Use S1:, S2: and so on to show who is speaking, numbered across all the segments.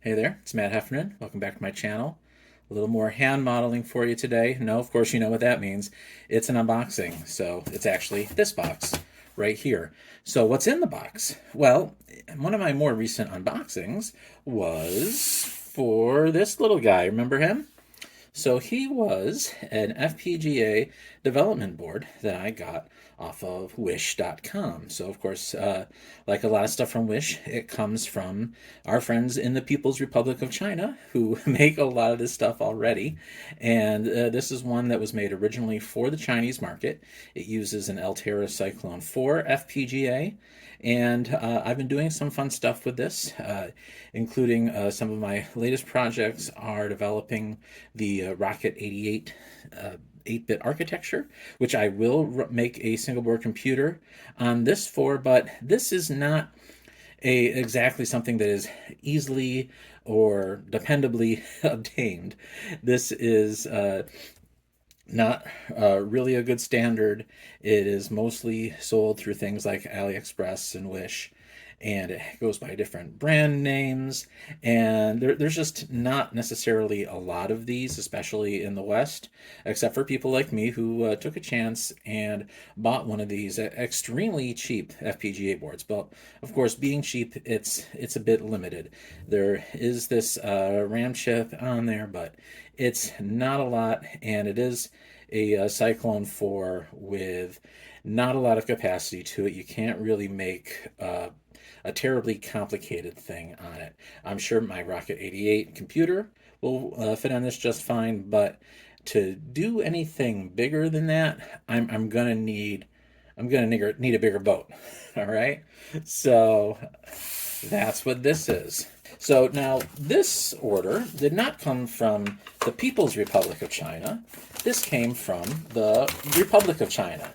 S1: Hey there, it's Matt Heffernan. Welcome back to my channel. A little more hand modeling for you today. No, of course you know what that means. It's an unboxing, so it's actually this box right here. So what's in the box? Well, one of my more recent unboxings was for this little guy. Remember him? So he was an FPGA development board that I got off of Wish.com. So of course, like a lot of stuff from Wish, it comes from our friends in the People's Republic of China who make a lot of this stuff already. And this is one that was made originally for the Chinese market. It uses an Altera Cyclone 4 FPGA. And I've been doing some fun stuff with this, including some of my latest projects are developing the Rocket 88 8-bit architecture, which I will make a single board computer on this for, but this is not exactly something that is easily or dependably obtained. This is not really a good standard. It is mostly sold through things like AliExpress and Wish, and it goes by different brand names. And there's just not necessarily a lot of these, especially in the West, except for people like me who took a chance and bought one of these extremely cheap FPGA boards. But of course, being cheap, it's a bit limited. There is this RAM chip on there, but it's not a lot, and it is a Cyclone 4 with not a lot of capacity to it. You can't really make a terribly complicated thing on it. I'm sure my Rocket 88 computer will fit on this just fine, but to do anything bigger than that, I'm gonna need a bigger boat. All right, so that's what this is. So now this order did not come from the People's Republic of China. This came from the Republic of China.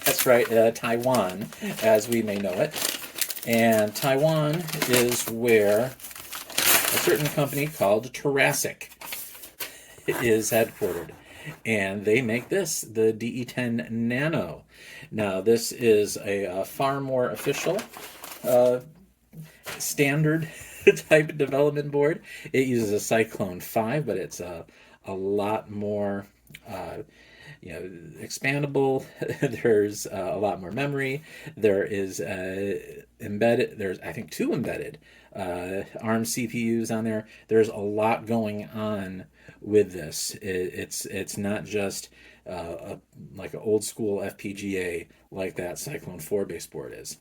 S1: That's right, Taiwan, as we may know it. And Taiwan is where a certain company called Jurassic is headquartered. And they make this, the DE10 Nano. Now, this is a far more official standard type development board. It uses a Cyclone 5, but it's a lot more expandable. There's a lot more memory. There is embedded. There's, I think, two embedded ARM CPUs on there. There's a lot going on with this. It's not just like an old school FPGA like that Cyclone 4 base board is.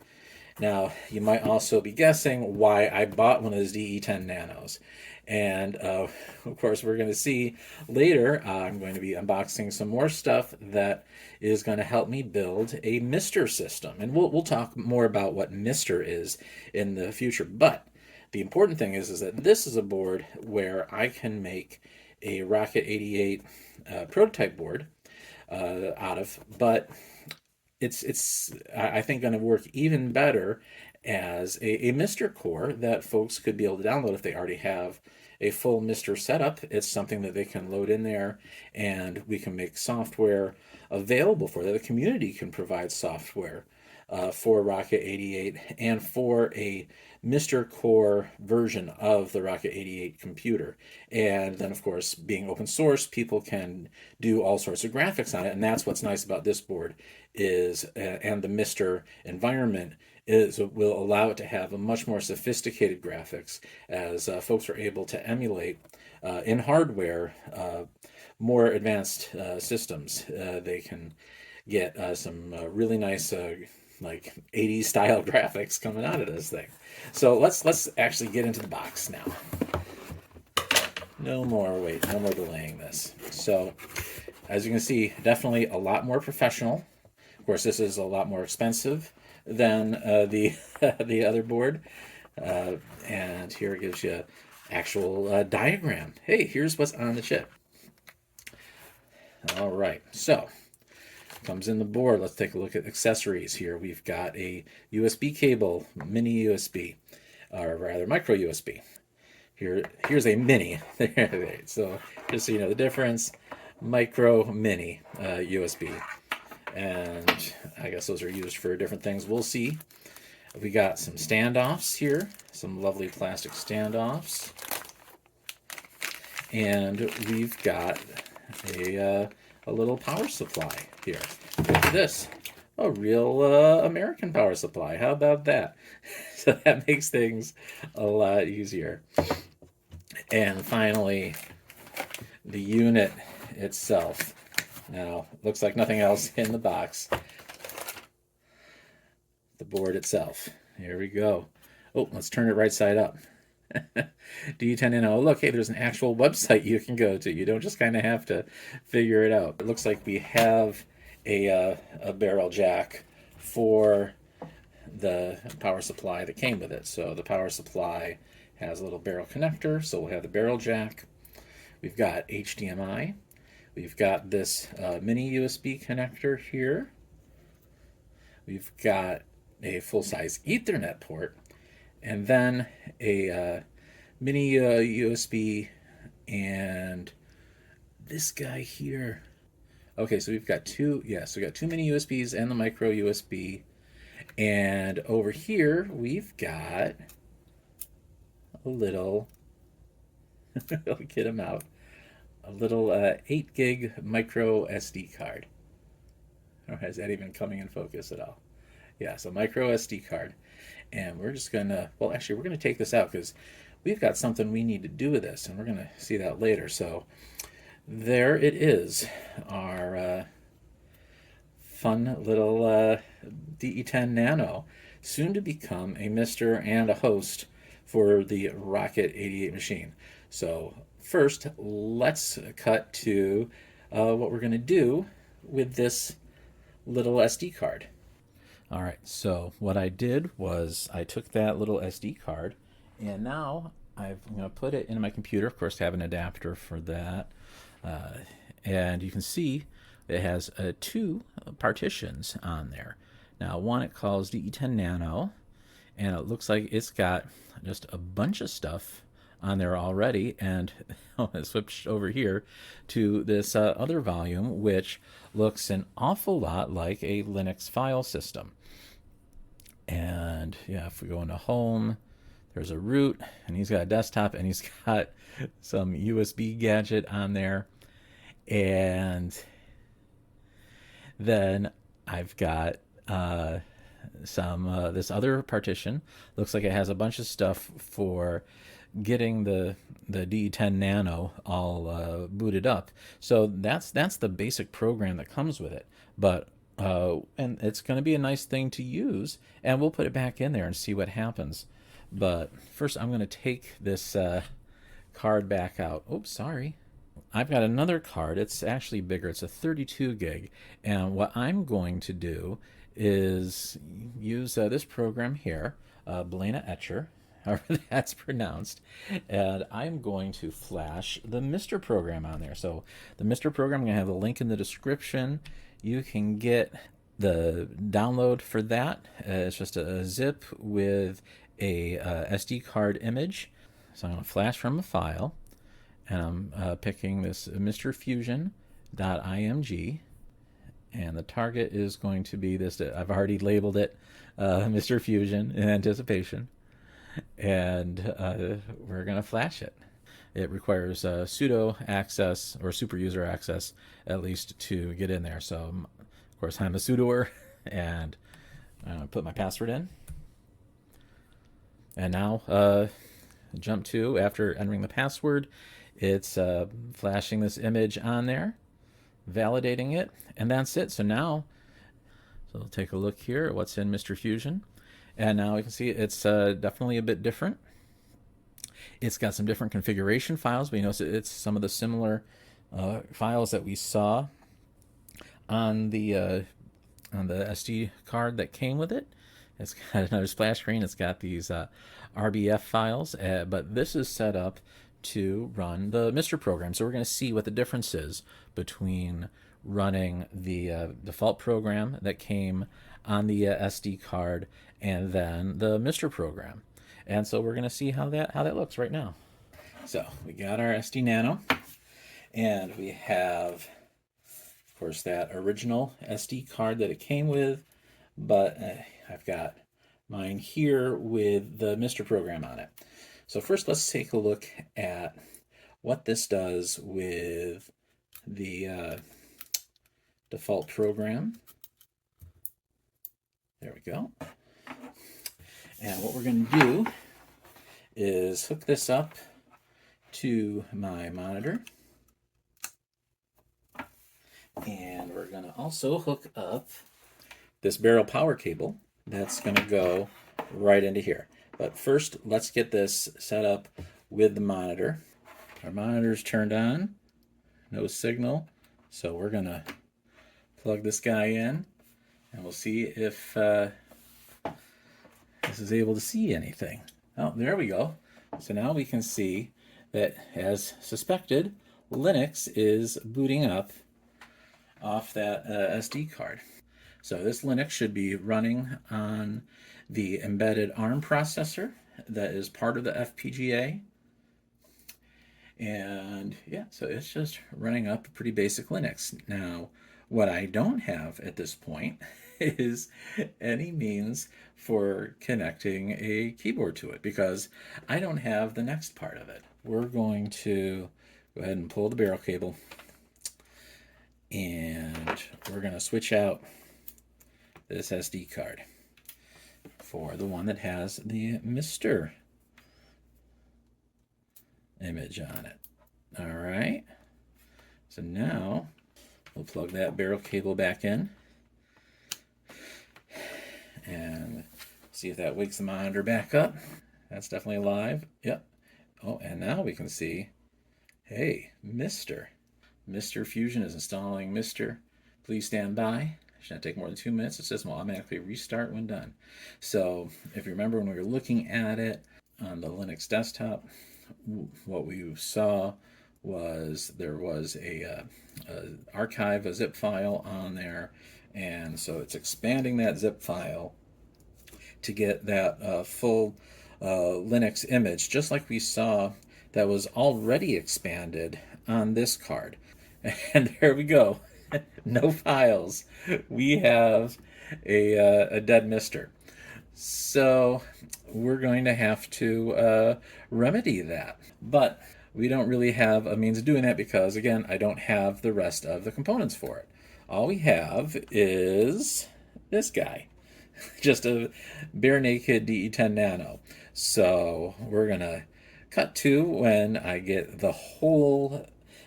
S1: Now, you might also be guessing why I bought one of those DE10 Nanos. And of course, we're going to see later, I'm going to be unboxing some more stuff that is going to help me build a MiSTer system. And we'll talk more about what MiSTer is in the future. But the important thing is that this is a board where I can make a Rocket 88 prototype board out of, but it's I think going to work even better as a MiSTer core that folks could be able to download if they already have a full MiSTer setup. It's something that they can load in there, and we can make software available for that. The community can provide software for Rocket 88 and for a MiSTer core version of the Rocket 88 computer. And then, of course, being open source, people can do all sorts of graphics on it. And that's what's nice about this board is, and the MiSTer environment is, will allow it to have a much more sophisticated graphics as folks are able to emulate in hardware more advanced systems. They can get some really nice like 80s style graphics coming out of this thing. So let's actually get into the box now. No more delaying this. So as you can see, definitely a lot more professional. Of course, this is a lot more expensive than the the other board. And here it gives you actual diagram. Hey, here's what's on the chip. All right, so comes in the board. Let's take a look at accessories here. We've got a USB cable, mini USB, or rather micro USB. Here's a mini. So just so you know the difference, micro, mini USB. And I guess those are used for different things. We'll see. We got some standoffs here, some lovely plastic standoffs. And we've got a little power supply here. Look at this. A real American power supply. How about that? So that makes things a lot easier. And finally, the unit itself. Now, looks like nothing else in the box. The board itself. Here we go. Oh, let's turn it right side up. D10 Nano. Look, hey, there's an actual website you can go to. You don't just kind of have to figure it out. It looks like we have a barrel jack for the power supply that came with it. So the power supply has a little barrel connector, so we'll have the barrel jack. We've got HDMI. We've got this mini USB connector here. We've got a full-size Ethernet port, and then a mini USB and this guy here. Okay, so we've got two, so we got two mini USBs and the micro USB. And over here, we've got a little, I'll get him out, a little 8 gig micro SD card. Or is that even coming in focus at all? Yeah, so micro SD card. And we're just gonna, well, actually, we're gonna take this out because we've got something we need to do with this, and we're gonna see that later. So there it is, our fun little DE10 Nano, soon to become a MiSTer and a host for the Rocket 88 machine. So first, let's cut to what we're going to do with this little SD card. All right, so what I did was I took that little SD card, and now I'm going to put it in my computer. Of course, I have an adapter for that. And you can see it has two partitions on there. Now, one it calls DE10 Nano, and it looks like it's got just a bunch of stuff on there already. And I switched over here to this other volume, which looks an awful lot like a Linux file system. And yeah, if we go into home, there's a root, and he's got a desktop, and he's got some USB gadget on there. And then I've got some this other partition. Looks like it has a bunch of stuff for getting the DE10 Nano all booted up. So that's the basic program that comes with it. But and it's going to be a nice thing to use, and we'll put it back in there and see what happens. But first, I'm going to take this card back out. Oops, sorry. I've got another card. It's actually bigger. It's a 32 gig. And what I'm going to do is use this program here, Blena Etcher, however that's pronounced. And I'm going to flash the MiSTer program on there. So the MiSTer program, I'm going to have a link in the description. You can get the download for that. It's just a zip with a SD card image. So I'm going to flash from a file. And I'm picking this MiSTer Fusion.img, and the target is going to be this. I've already labeled it MiSTer Fusion in anticipation, and we're going to flash it. It requires sudo access or super user access at least to get in there. So, of course, I'm a sudoer, and I'm going to put my password in. And now, jump to, after entering the password, it's flashing this image on there, validating it, and that's it. So now, we'll take a look here at what's in MiSTer Fusion. And now we can see it's definitely a bit different. It's got some different configuration files, but you notice it's some of the similar files that we saw on the SD card that came with it. It's got another splash screen. It's got these RBF files, but this is set up to run the MiSTer program. So we're going to see what the difference is between running the default program that came on the SD card and then the MiSTer program. And so we're going to see how that looks right now. So we got our SD Nano, and we have, of course, that original SD card that it came with, but I've got mine here with the MiSTer program on it. So first let's take a look at what this does with the default program. There we go. And what we're going to do is hook this up to my monitor. And we're going to also hook up this barrel power cable that's going to go right into here. But first, let's get this set up with the monitor. Our monitor's turned on, no signal, so we're going to plug this guy in, and we'll see if this is able to see anything. Oh, there we go. So now we can see that, as suspected, Linux is booting up off that SD card. So this Linux should be running on the embedded ARM processor that is part of the FPGA. And yeah, so it's just running up a pretty basic Linux. Now, what I don't have at this point is any means for connecting a keyboard to it, because I don't have the next part of it. We're going to go ahead and pull the barrel cable, and we're going to switch out this SD card for the one that has the MiSTer image on it. All right, so now we'll plug that barrel cable back in and see if that wakes the monitor back up. That's definitely alive. Yep. Oh, and now we can see, hey, MiSTer Fusion is installing MiSTer. Please stand by. Should not take more than 2 minutes. The system will automatically restart when done. So if you remember when we were looking at it on the Linux desktop, what we saw was there was a archive, a zip file on there, and so it's expanding that zip file to get that full Linux image, just like we saw that was already expanded on this card. And there we go. No files. We have a dead MiSTer. So we're going to have to remedy that. But we don't really have a means of doing that because, again, I don't have the rest of the components for it. All we have is this guy. Just a bare naked DE10 Nano. So we're going to cut to when I get the whole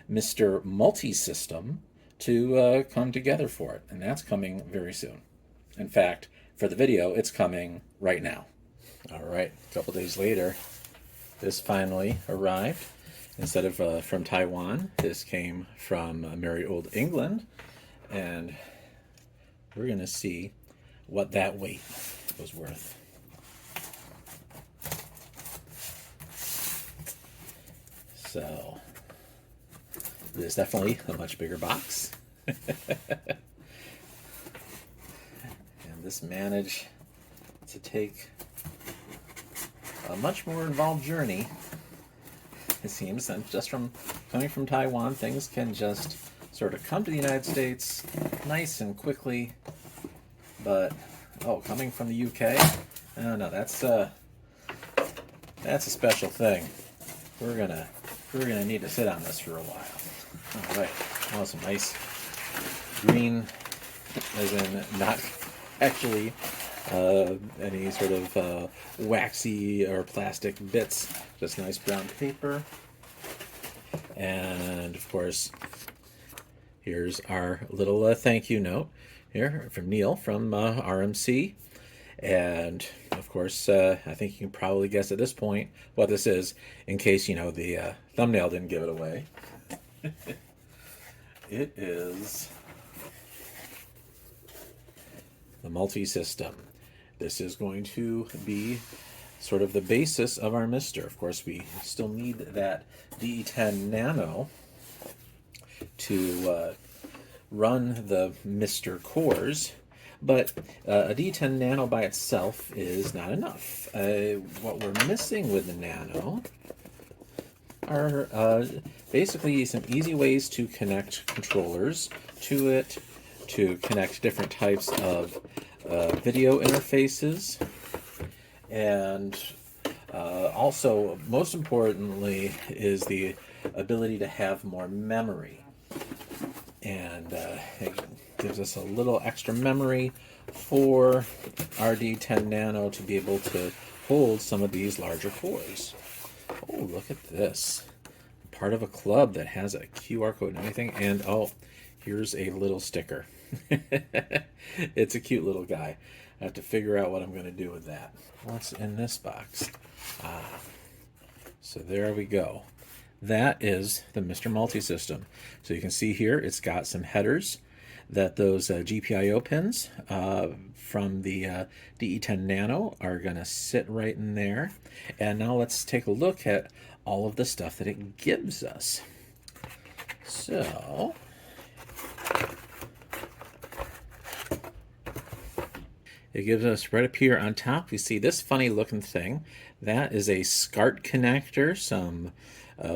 S1: MiSTer MultiSystem to come together for it. And that's coming very soon. In fact, for the video, it's coming right now. All right, a couple days later, this finally arrived. Instead of from Taiwan, this came from merry old England. And we're going to see what that weight was worth. So, it is definitely a much bigger box. And this managed to take a much more involved journey, it seems, and just from coming from Taiwan, things can just sort of come to the United States nice and quickly, but coming from the UK, no, that's a special thing. We're gonna need to sit on this for a while. All right, some nice green, as in not actually any sort of waxy or plastic bits, just nice brown paper. And of course, here's our little thank you note here from Neil from RMC. And of course, I think you can probably guess at this point what this is, in case the thumbnail didn't give it away. It is the MultiSystem. This is going to be sort of the basis of our MiSTer. Of course, we still need that DE10 Nano to run the MiSTer cores, but a D10 Nano by itself is not enough. What we're missing with the Nano are basically some easy ways to connect controllers to it, to connect different types of video interfaces, And also, most importantly, is the ability to have more memory. And it gives us a little extra memory for RD10 Nano to be able to hold some of these larger cores. Oh, look at this. Part of a club that has a QR code and everything. And oh, here's a little sticker. It's a cute little guy. I have to figure out what I'm going to do with that. What's in this box? So there we go. That is the MiSTer MultiSystem. So you can see here it's got some headers that those GPIO pins from the DE10 Nano are going to sit right in there. And now let's take a look at all of the stuff that it gives us. So it gives us right up here on top, we see this funny looking thing. That is a SCART connector. Some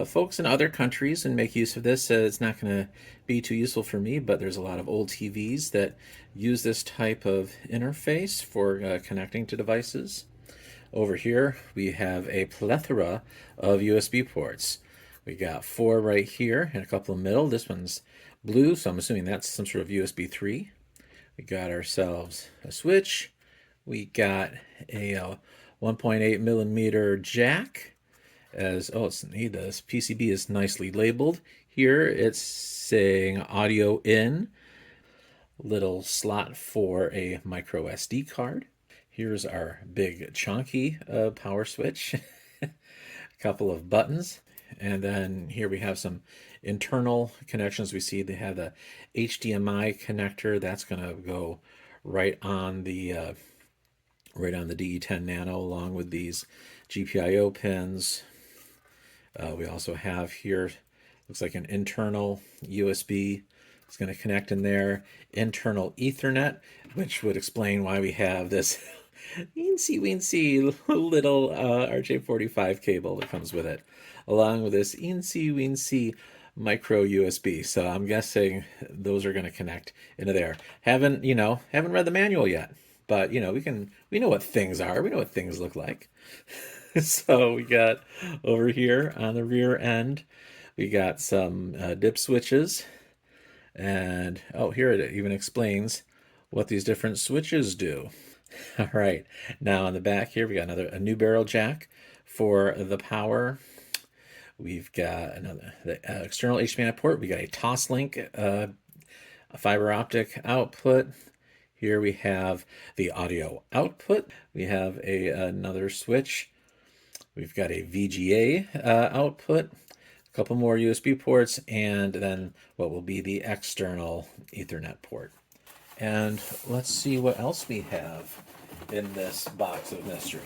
S1: folks in other countries and make use of this. It's not going to be too useful for me, but there's a lot of old TVs that use this type of interface for connecting to devices. Over here, we have a plethora of USB ports. We got 4 right here and a couple in the middle. This one's blue, so I'm assuming that's some sort of USB 3. We got ourselves a switch. We got a 1.8 millimeter jack. As oh, the PCB is nicely labeled. Here it's saying audio in. Little slot for a micro SD card. Here's our big chunky power switch. A couple of buttons. And then here we have some internal connections. We see they have the HDMI connector. That's going to go right on the DE10 Nano along with these GPIO pins. We also have here, looks like an internal USB. It's going to connect in there. Internal Ethernet, which would explain why we have this weensy little RJ45 cable that comes with it, along with this weensy micro USB. So I'm guessing those are going to connect into there. Haven't read the manual yet, but we know what things are. We know what things look like. So we got over here on the rear end, we got some dip switches. And oh, here it even explains what these different switches do. All right, now on the back here, we got a new barrel jack for the power. We've got the external HDMI port. We got a Toslink a fiber optic output. Here we have the audio output. We have another switch. We've got a VGA output, a couple more USB ports, and then what will be the external Ethernet port. And let's see what else we have in this box of mystery.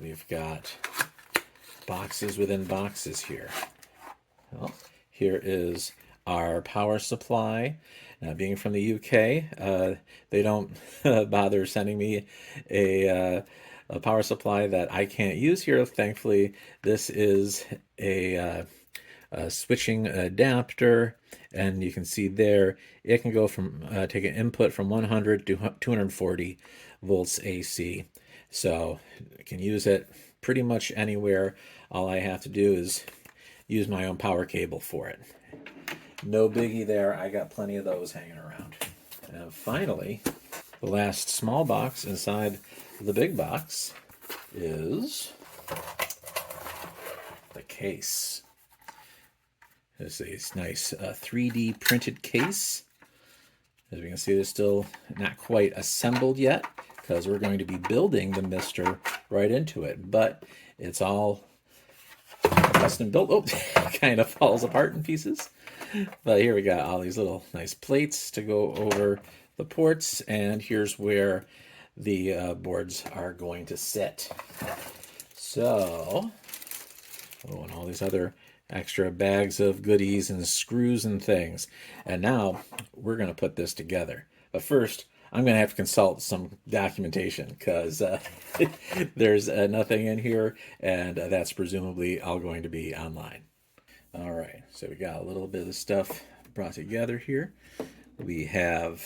S1: We've got boxes within boxes here. Well, here is our power supply. Now, being from the UK, they don't bother sending me a power supply that I can't use here. Thankfully, this is a switching adapter, and you can see there it can go from take an input from 100 to 240 volts AC. So I can use it pretty much anywhere. All I have to do is use my own power cable for it. No biggie there. I got plenty of those hanging around. And finally, the last small box inside the big box is the case. This is a nice 3D printed case. As we can see, it's still not quite assembled yet because we're going to be building the MiSTer right into it, but it's all custom built. Oh, kind of falls apart in pieces. But here we got all these little nice plates to go over the ports, and here's where the boards are going to sit. So, oh, and all these other extra bags of goodies and screws and things. And now we're going to put this together. But first, I'm going to have to consult some documentation because there's nothing in here, and that's presumably all going to be online. All right, so we got a little bit of the stuff brought together here. We have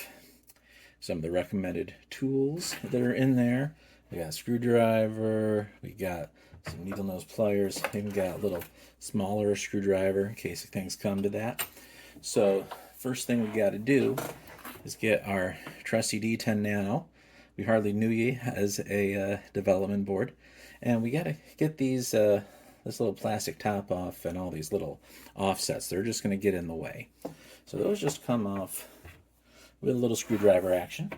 S1: some of the recommended tools that are in there. We got a screwdriver. We got some needle nose pliers. Even got a little smaller screwdriver in case things come to that. So first thing we got to do is get our trusty D10 Nano. We hardly knew ye as a development board, and we got to get these this little plastic top off and all these little offsets. They're just going to get in the way. So those just come off with a little screwdriver action.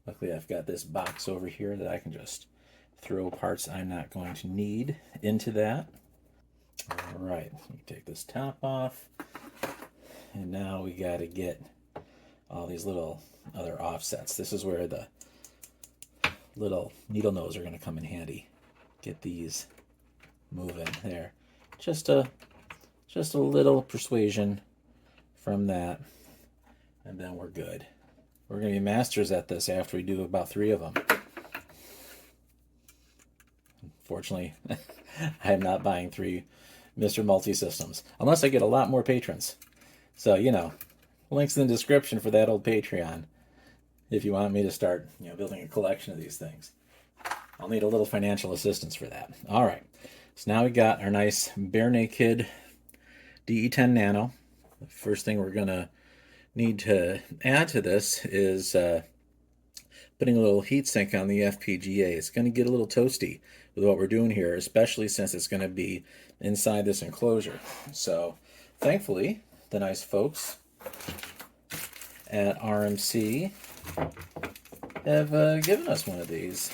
S1: Luckily, I've got this box over here that I can just throw parts I'm not going to need into that. All right, you take this top off, and now we got to get all these little other offsets. This is where the little needle nose are going to come in handy. Get these moving there. Just a little persuasion from that, and then we're good. We're going to be masters at this after we do about 3 of them. Unfortunately, I'm not buying 3 MiSTer MultiSystems unless I get a lot more patrons. So, you know, links in the description for that old Patreon if you want me to start, building a collection of these things. I'll need a little financial assistance for that. All right, so now we got our nice bare naked DE10 Nano. The first thing we're going to need to add to this is putting a little heatsink on the FPGA. It's going to get a little toasty with what we're doing here, especially since it's going to be inside this enclosure. So thankfully, the nice folks at RMC have given us one of these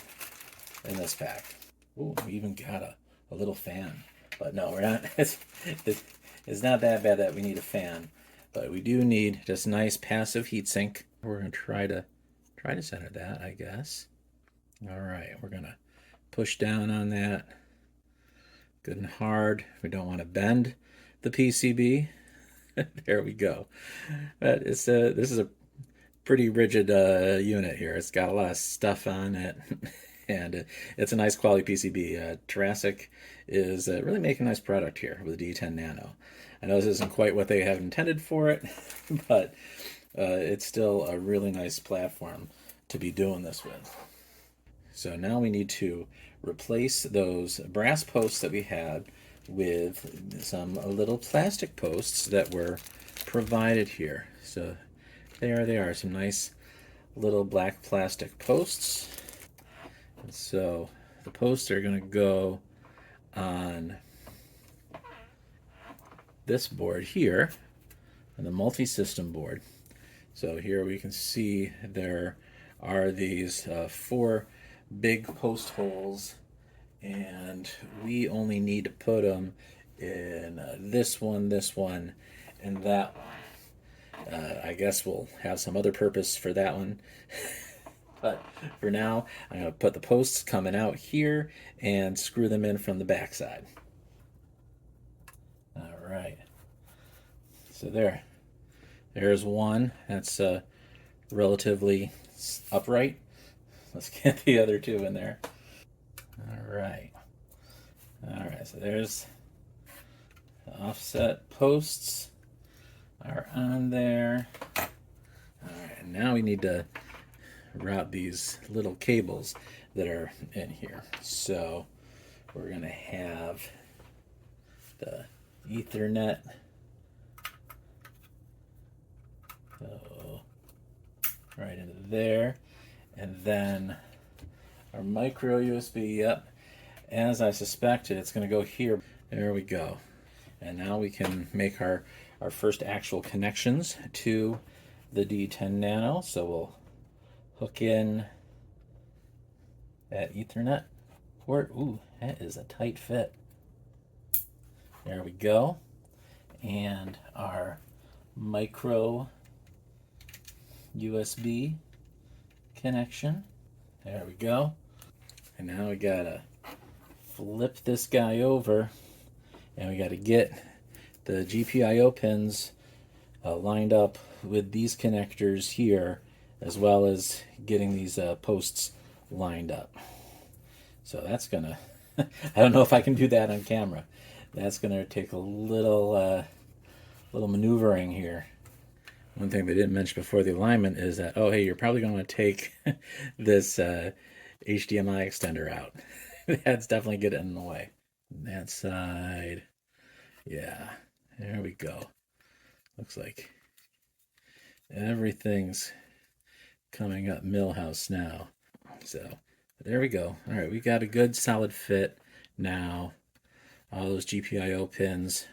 S1: in this pack. Ooh, we even got a little fan. But no, we're not. It's not that bad that we need a fan. But we do need just nice passive heatsink. We're going to try to center that, I guess. All right, we're going to push down on that good and hard. We don't want to bend the PCB. There we go. But this is a pretty rigid unit here. It's got a lot of stuff on it, and it's a nice quality PCB. Jurassic is really making a nice product here with the D10 Nano. I know this isn't quite what they have intended for it, but it's still a really nice platform to be doing this with. So now we need to replace those brass posts that we had with some little plastic posts that were provided here. So there they are, some nice little black plastic posts. And so the posts are going to go on this board here, on the multi-system board. So here we can see there are these 4 big post holes, and we only need to put them in this one, and that one. I guess we'll have some other purpose for that one. But for now, I'm going to put the posts coming out here and screw them in from the backside. All right. So there's one. That's relatively upright. Let's get the other 2 in there. All right. So there's the offset posts are on there. All right. And now we need to route these little cables that are in here. So we're going to have the Ethernet go right into there, and then our micro USB. Yep, as I suspected, it's going to go here. There we go. And now we can make our first actual connections to the D10 Nano. So we'll hook in that Ethernet port. Ooh, that is a tight fit. There we go. And our micro USB connection. There we go. And now we gotta flip this guy over, and we gotta get the GPIO pins lined up with these connectors here, as well as getting these posts lined up. So that's gonna I don't know if I can do that on camera. That's gonna take a little maneuvering here. One thing they didn't mention before the alignment is that, oh hey, you're probably going to take this HDMI extender out. That's definitely getting in the way. That side, yeah, there we go. Looks like everything's coming up Millhouse now. So there we go. All right, we got a good solid fit now. All those GPIO pins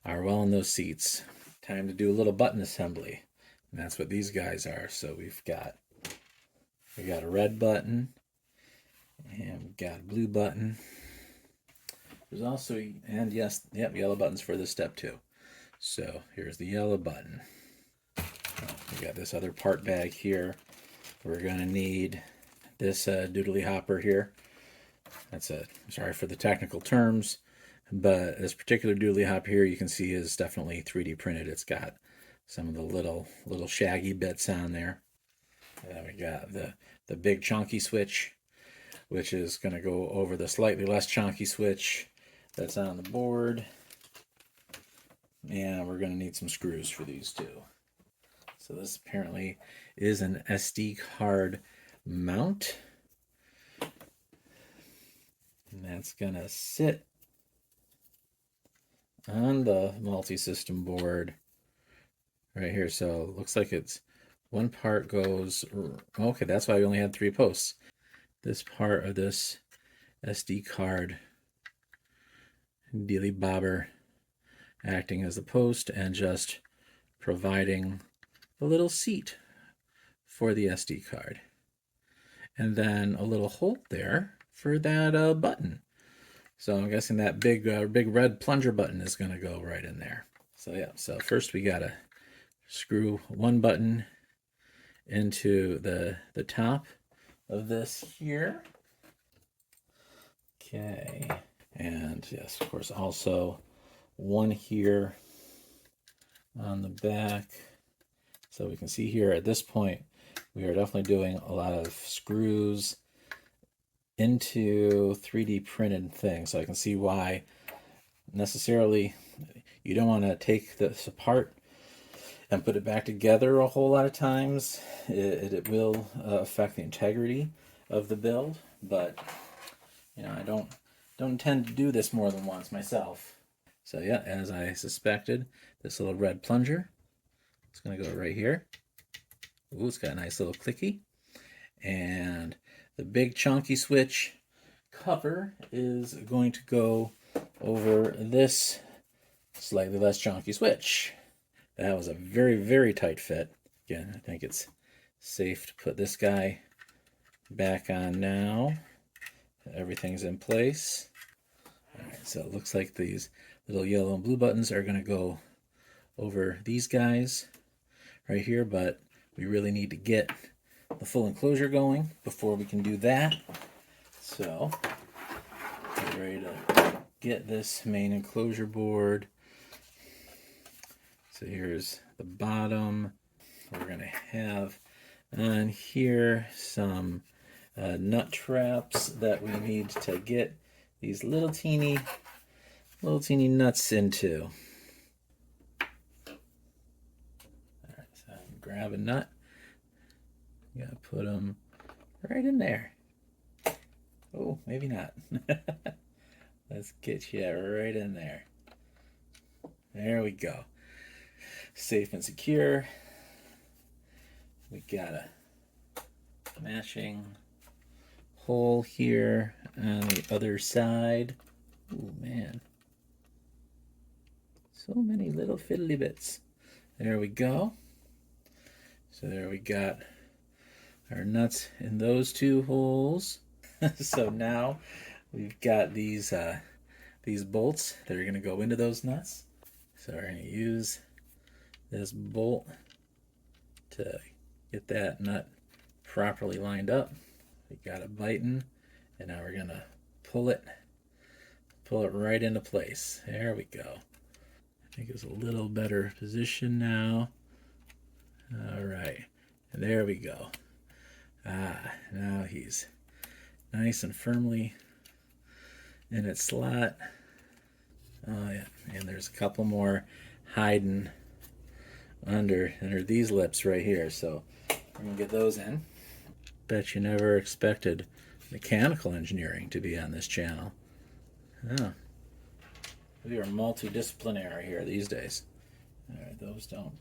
S1: are well in those seats. Time to do a little button assembly. And that's what these guys are. So we got a red button and we got a blue button. There's also, and yes, yep, yellow buttons for this step too. So here's the yellow button. We got this other part bag here. We're gonna need this doodly hopper here. Sorry for the technical terms, but this particular doodly hopper here you can see is definitely 3D printed. It's got some of the little shaggy bits on there. And we got the big chunky switch, which is going to go over the slightly less chunky switch that's on the board. And we're going to need some screws for these too. So this apparently is an SD card mount. And that's going to sit on the multi-system board right here. So it looks like it's one part goes, okay, that's why we only had 3 posts. This part of this SD card dealy bobber acting as the post and just providing a little seat for the SD card. And then a little hole there for that button. So I'm guessing that big red plunger button is going to go right in there. So yeah, so first we got to screw one button into the top of this here. Okay, and yes, of course, also one here on the back. So we can see here at this point, we are definitely doing a lot of screws into 3D printed things. So I can see why necessarily you don't want to take this apart and put it back together a whole lot of times. It will affect the integrity of the build, but you know, I don't intend to do this more than once myself. So yeah, as I suspected, this little red plunger, it's going to go right here. Ooh, it's got a nice little clicky. And the big chunky switch cover is going to go over this slightly less chunky switch. That was a very, very tight fit. Again, I think it's safe to put this guy back on now. Everything's in place. All right, so it looks like these little yellow and blue buttons are going to go over these guys right here, but we really need to get the full enclosure going before we can do that. So, get ready to get this main enclosure board. So here's the bottom. We're going to have on here some nut traps that we need to get these little teeny nuts into. All right, so grab a nut. You gotta put them right in there. Oh, maybe not. Let's get you right in there. There we go. Safe and secure. We got a matching hole here on the other side. Oh man. So many little fiddly bits. There we go. So there we got our nuts in those 2 holes. So now we've got these bolts that are going to go into those nuts. So we're going to use this bolt to get that nut properly lined up. We got it biting, and now we're going to pull it right into place. There we go. I think it's a little better position now. All right, and there we go. Now he's nice and firmly in its slot. Oh yeah, and there's a couple more hiding under these lips right here. So we're gonna get those in. Bet you never expected mechanical engineering to be on this channel. Oh, we are multidisciplinary here these days. All right, those don't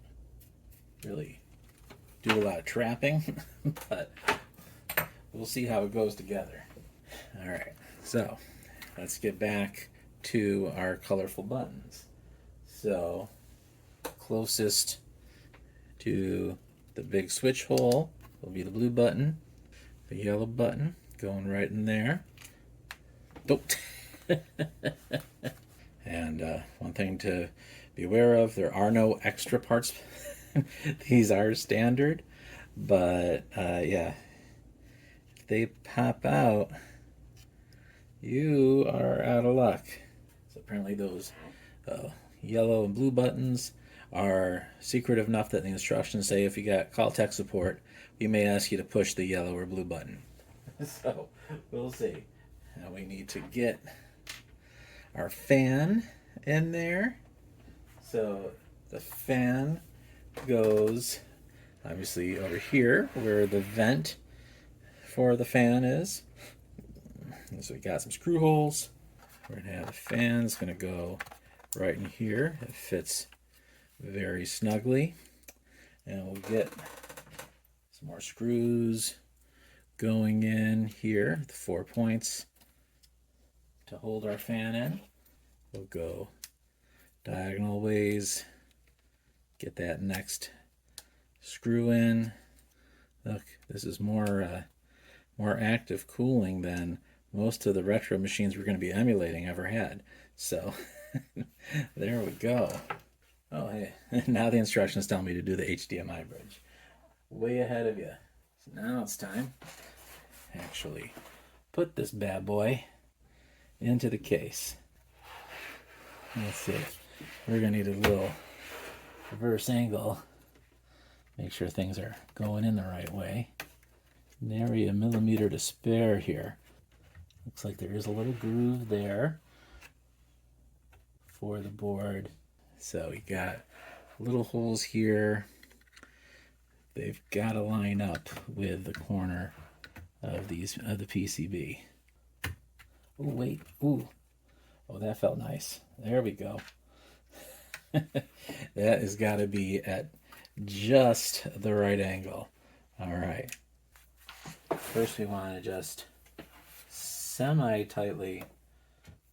S1: really do a lot of trapping, but we'll see how it goes together. All right, so let's get back to our colorful buttons. So closest to the big switch hole will be the blue button, the yellow button going right in there. Oh. And one thing to be aware of, there are no extra parts. These are standard, but yeah, if they pop out, you are out of luck. So apparently those yellow and blue buttons are secretive enough that the instructions say if you got call tech support, we may ask you to push the yellow or blue button. So we'll see. Now we need to get our fan in there. So the fan goes obviously over here where the vent for the fan is. And so we got some screw holes. We're going to have the fan. It's going to go right in here. It fits very snugly. And we'll get some more screws going in here, the 4 points to hold our fan in. We'll go diagonal ways, get that next screw in. Look, this is more active cooling than most of the retro machines we're going to be emulating ever had. So there we go. Oh, hey, now the instructions tell me to do the HDMI bridge. Way ahead of you. So now it's time to actually put this bad boy into the case. Let's see. We're going to need a little reverse angle. Make sure things are going in the right way. Nary a millimeter to spare here. Looks like there is a little groove there for the board. So we got little holes here. They've got to line up with the corner of the PCB. Oh wait, ooh, oh that felt nice. There we go. That has got to be at just the right angle. All right. First we want to just semi-tightly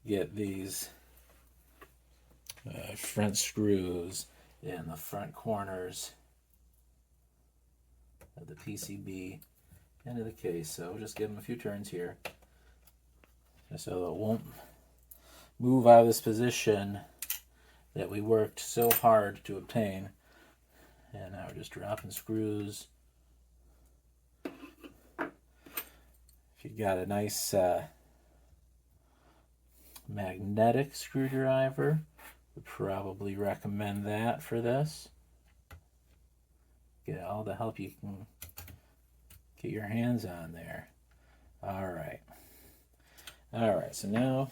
S1: get these front screws in the front corners of the PCB into the case. So we'll just give them a few turns here just so it won't move out of this position that we worked so hard to obtain. And now we're just dropping screws. If you've got a nice magnetic screwdriver, would probably recommend that for this. Get all the help you can get your hands on there. All right. All right, so now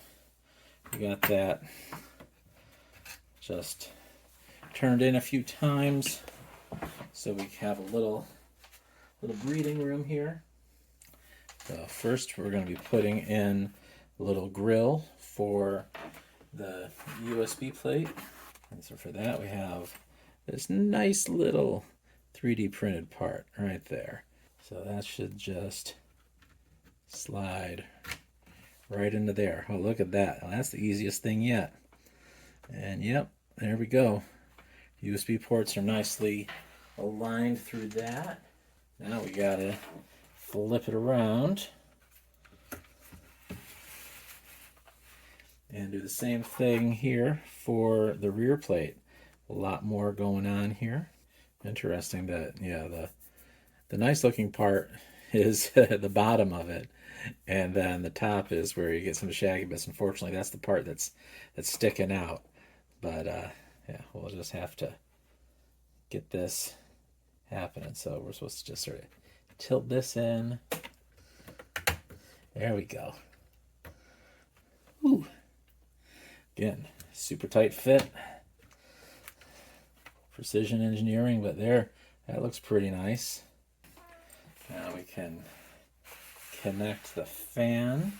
S1: we got that just turned in a few times so we have a little breathing room here. So first we're going to be putting in a little grill for the USB plate. And so for that we have this nice little 3D printed part right there. So that should just slide right into there. Oh, look at that. Well, that's the easiest thing yet. And yep, there we go. USB ports are nicely aligned through that. Now we gotta flip it around and do the same thing here for the rear plate. A lot more going on here. Interesting that, yeah, the nice looking part is the bottom of it, and then the top is where you get some shaggy bits. Unfortunately, that's the part that's sticking out. But yeah, we'll just have to get this happening. So we're supposed to just sort of tilt this in. There we go. Ooh. Again, super tight fit. Precision engineering, but there, that looks pretty nice. Now we can connect the fan.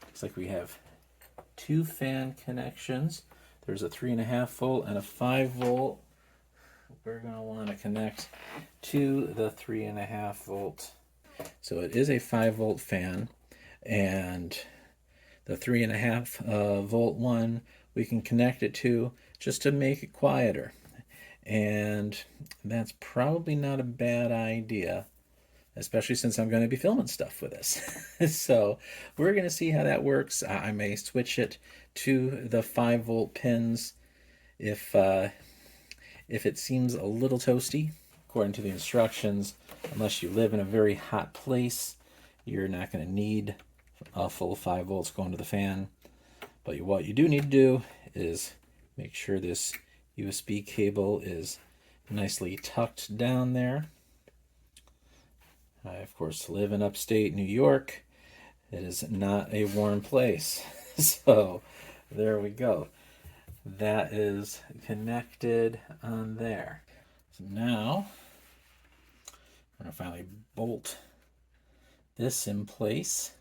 S1: Looks like we have 2 fan connections. There's a 3.5 volt and a 5 volt. We're going to want to connect to the 3.5 volt. So it is a 5 volt fan, and the 3.5 volt one we can connect it to just to make it quieter. And that's probably not a bad idea, especially since I'm going to be filming stuff with this. So we're going to see how that works. I may switch it to the 5 volt pins if it seems a little toasty. According to the instructions, unless you live in a very hot place, you're not going to need a full 5 volts going to the fan. But what you do need to do is make sure this USB cable is nicely tucked down there. I, of course, live in upstate New York. It is not a warm place. So there we go. That is connected on there. So now I'm going to finally bolt this in place.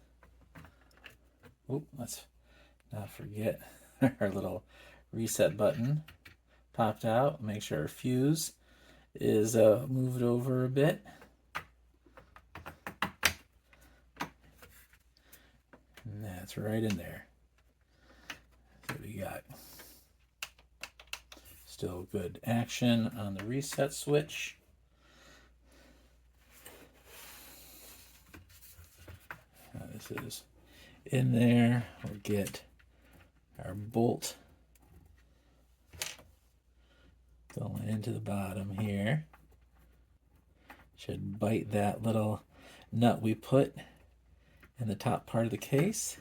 S1: Oop, let's not forget our little reset button popped out. Make sure our fuse is moved over a bit. And that's right in there. So we got still good action on the reset switch. Now this is in there. We'll get our bolt going into the bottom here. Should bite that little nut we put in the top part of the case.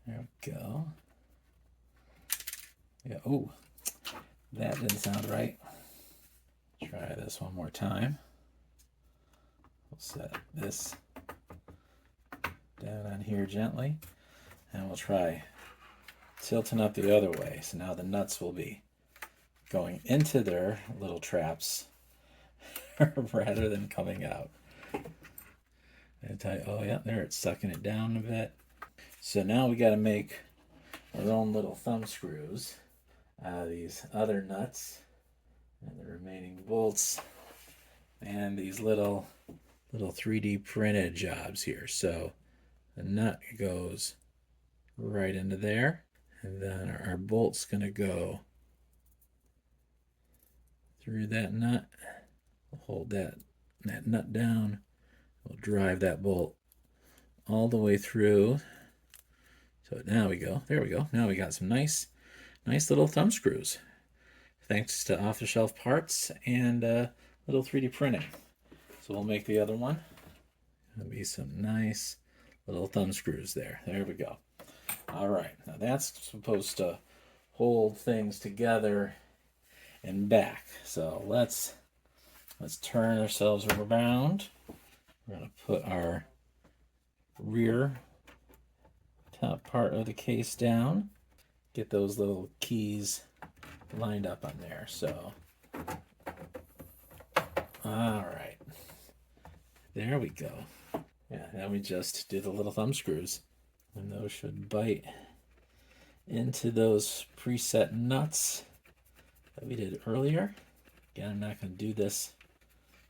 S1: There we go. Yeah, oh, that didn't sound right. Try this one more time. We'll set this down on here gently, and we'll try tilting up the other way. So now the nuts will be going into their little traps rather than coming out. And tell you, oh yeah, there, it's sucking it down a bit. So now we got to make our own little thumb screws out of these other nuts and the remaining bolts and these little 3D printed jobs here. So the nut goes right into there, and then our bolt's going to go through that nut. We'll hold that nut down. We'll drive that bolt all the way through. So now we go. There we go. Now we got some nice little thumb screws, thanks to off-the-shelf parts and little 3D printing. So we'll make the other one. There'll be some nice little thumb screws there. There we go. All right. Now that's supposed to hold things together and back. So let's turn ourselves around. We're going to put our rear top part of the case down. Get those little keys lined up on there. So, all right. There we go. Yeah, now we just did the little thumb screws. And those should bite into those preset nuts that we did earlier. Again, I'm not going to do this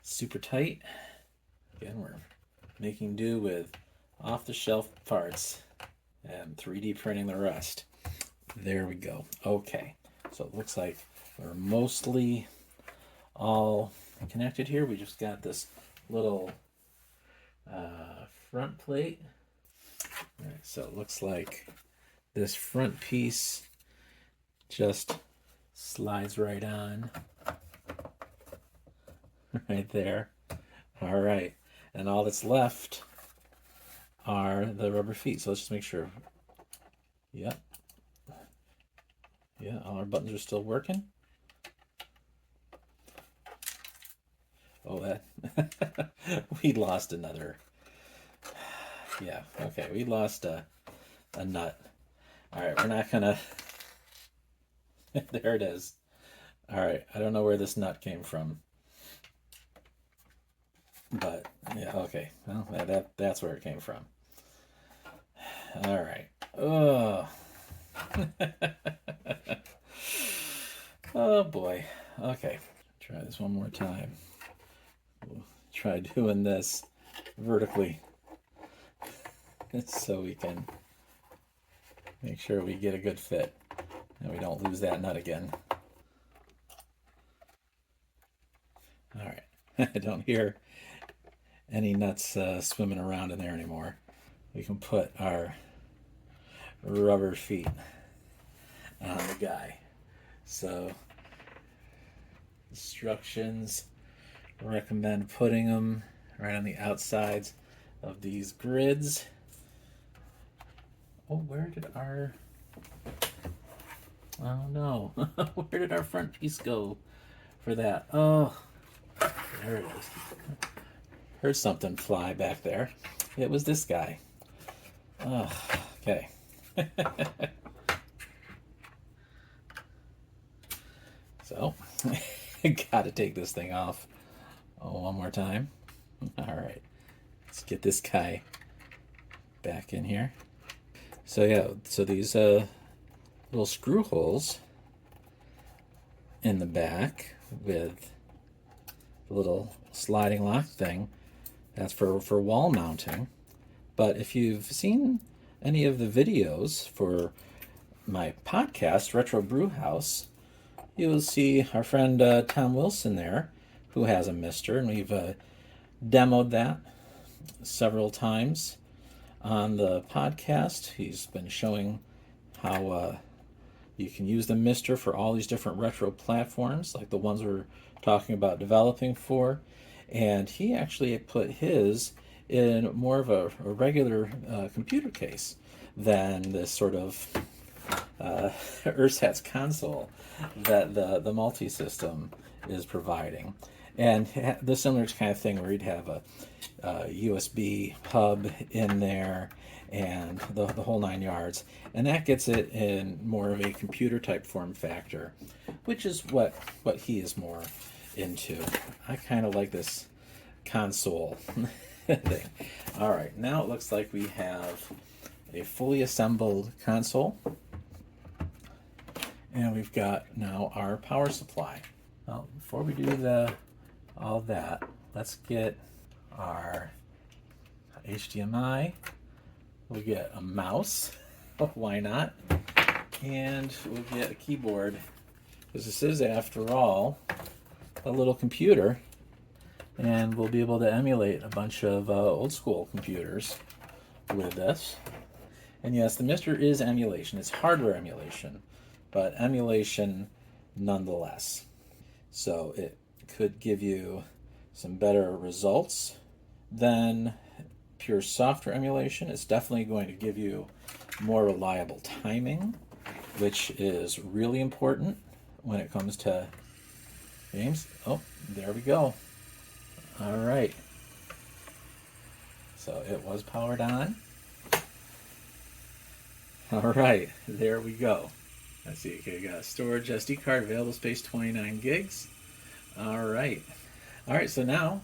S1: super tight. Again, we're making do with off-the-shelf parts and 3D printing the rest. There we go. Okay, so it looks like we're mostly all connected here. We just got this little front plate. All right, so it looks like this front piece just slides right on. Right there. All right, and all that's left are the rubber feet. So let's just make sure. Yep. Yeah, all our buttons are still working. Oh, that we lost another. Yeah, okay, we lost a nut. All right, we're not gonna There it is. All right, I don't know where this nut came from, but yeah, okay. Well, that's where it came from. All right. Oh. Oh boy. Okay. Try this one more time. We'll try doing this vertically so we can make sure we get a good fit and we don't lose that nut again. All right. I don't hear any nuts swimming around in there anymore. We can put our rubber feet on the guy. So instructions recommend putting them right on the outsides of these grids. Oh, where did our... Oh no. Where did our front piece go for that? Oh, there it is. Heard something fly back there. It was this guy. Oh, okay. So, gotta take this thing off. Oh, one more time. All right. Let's get this guy back in here. So yeah, so these little screw holes in the back with the little sliding lock thing, that's for wall mounting. But if you've seen any of the videos for my podcast, Retro Brew House, you'll see our friend Tom Wilson there, who has a MiSTer, and we've demoed that several times on the podcast. He's been showing how you can use the MiSTer for all these different retro platforms, like the ones we're talking about developing for. And he actually put his in more of a regular computer case than this sort of ersatz console that the multi-system is providing. And the similar kind of thing where you'd have a USB hub in there and the whole 9 yards. And that gets it in more of a computer type form factor, which is what he is more into. I kind of like this console thing. All right, now it looks like we have a fully assembled console. And we've got now our power supply. Well, before we do all that, let's get our HDMI. We'll get a mouse. Why not? And we'll get a keyboard, because this is, after all, a little computer. And we'll be able to emulate a bunch of old school computers with this. And yes, the MiSTer is emulation. It's hardware emulation, but emulation nonetheless. So it could give you some better results than pure software emulation. It's definitely going to give you more reliable timing, which is really important when it comes to games. Oh, there we go. All right. So it was powered on. All right, there we go. Let's see, okay, got a storage SD card, available space 29 gigs. All right, so now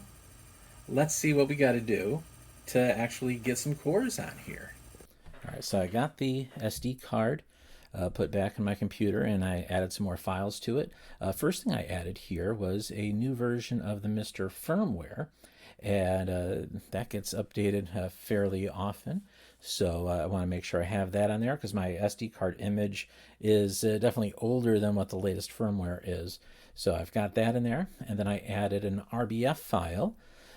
S1: let's see what we got to do to actually get some cores on here. All right, so I got the SD card put back in my computer, and I added some more files to it. First thing I added here was a new version of the MiSTer firmware, and that gets updated fairly often. So I want to make sure I have that on there, because my SD card image is definitely older than what the latest firmware is. So I've got that in there, and then I added an RBF file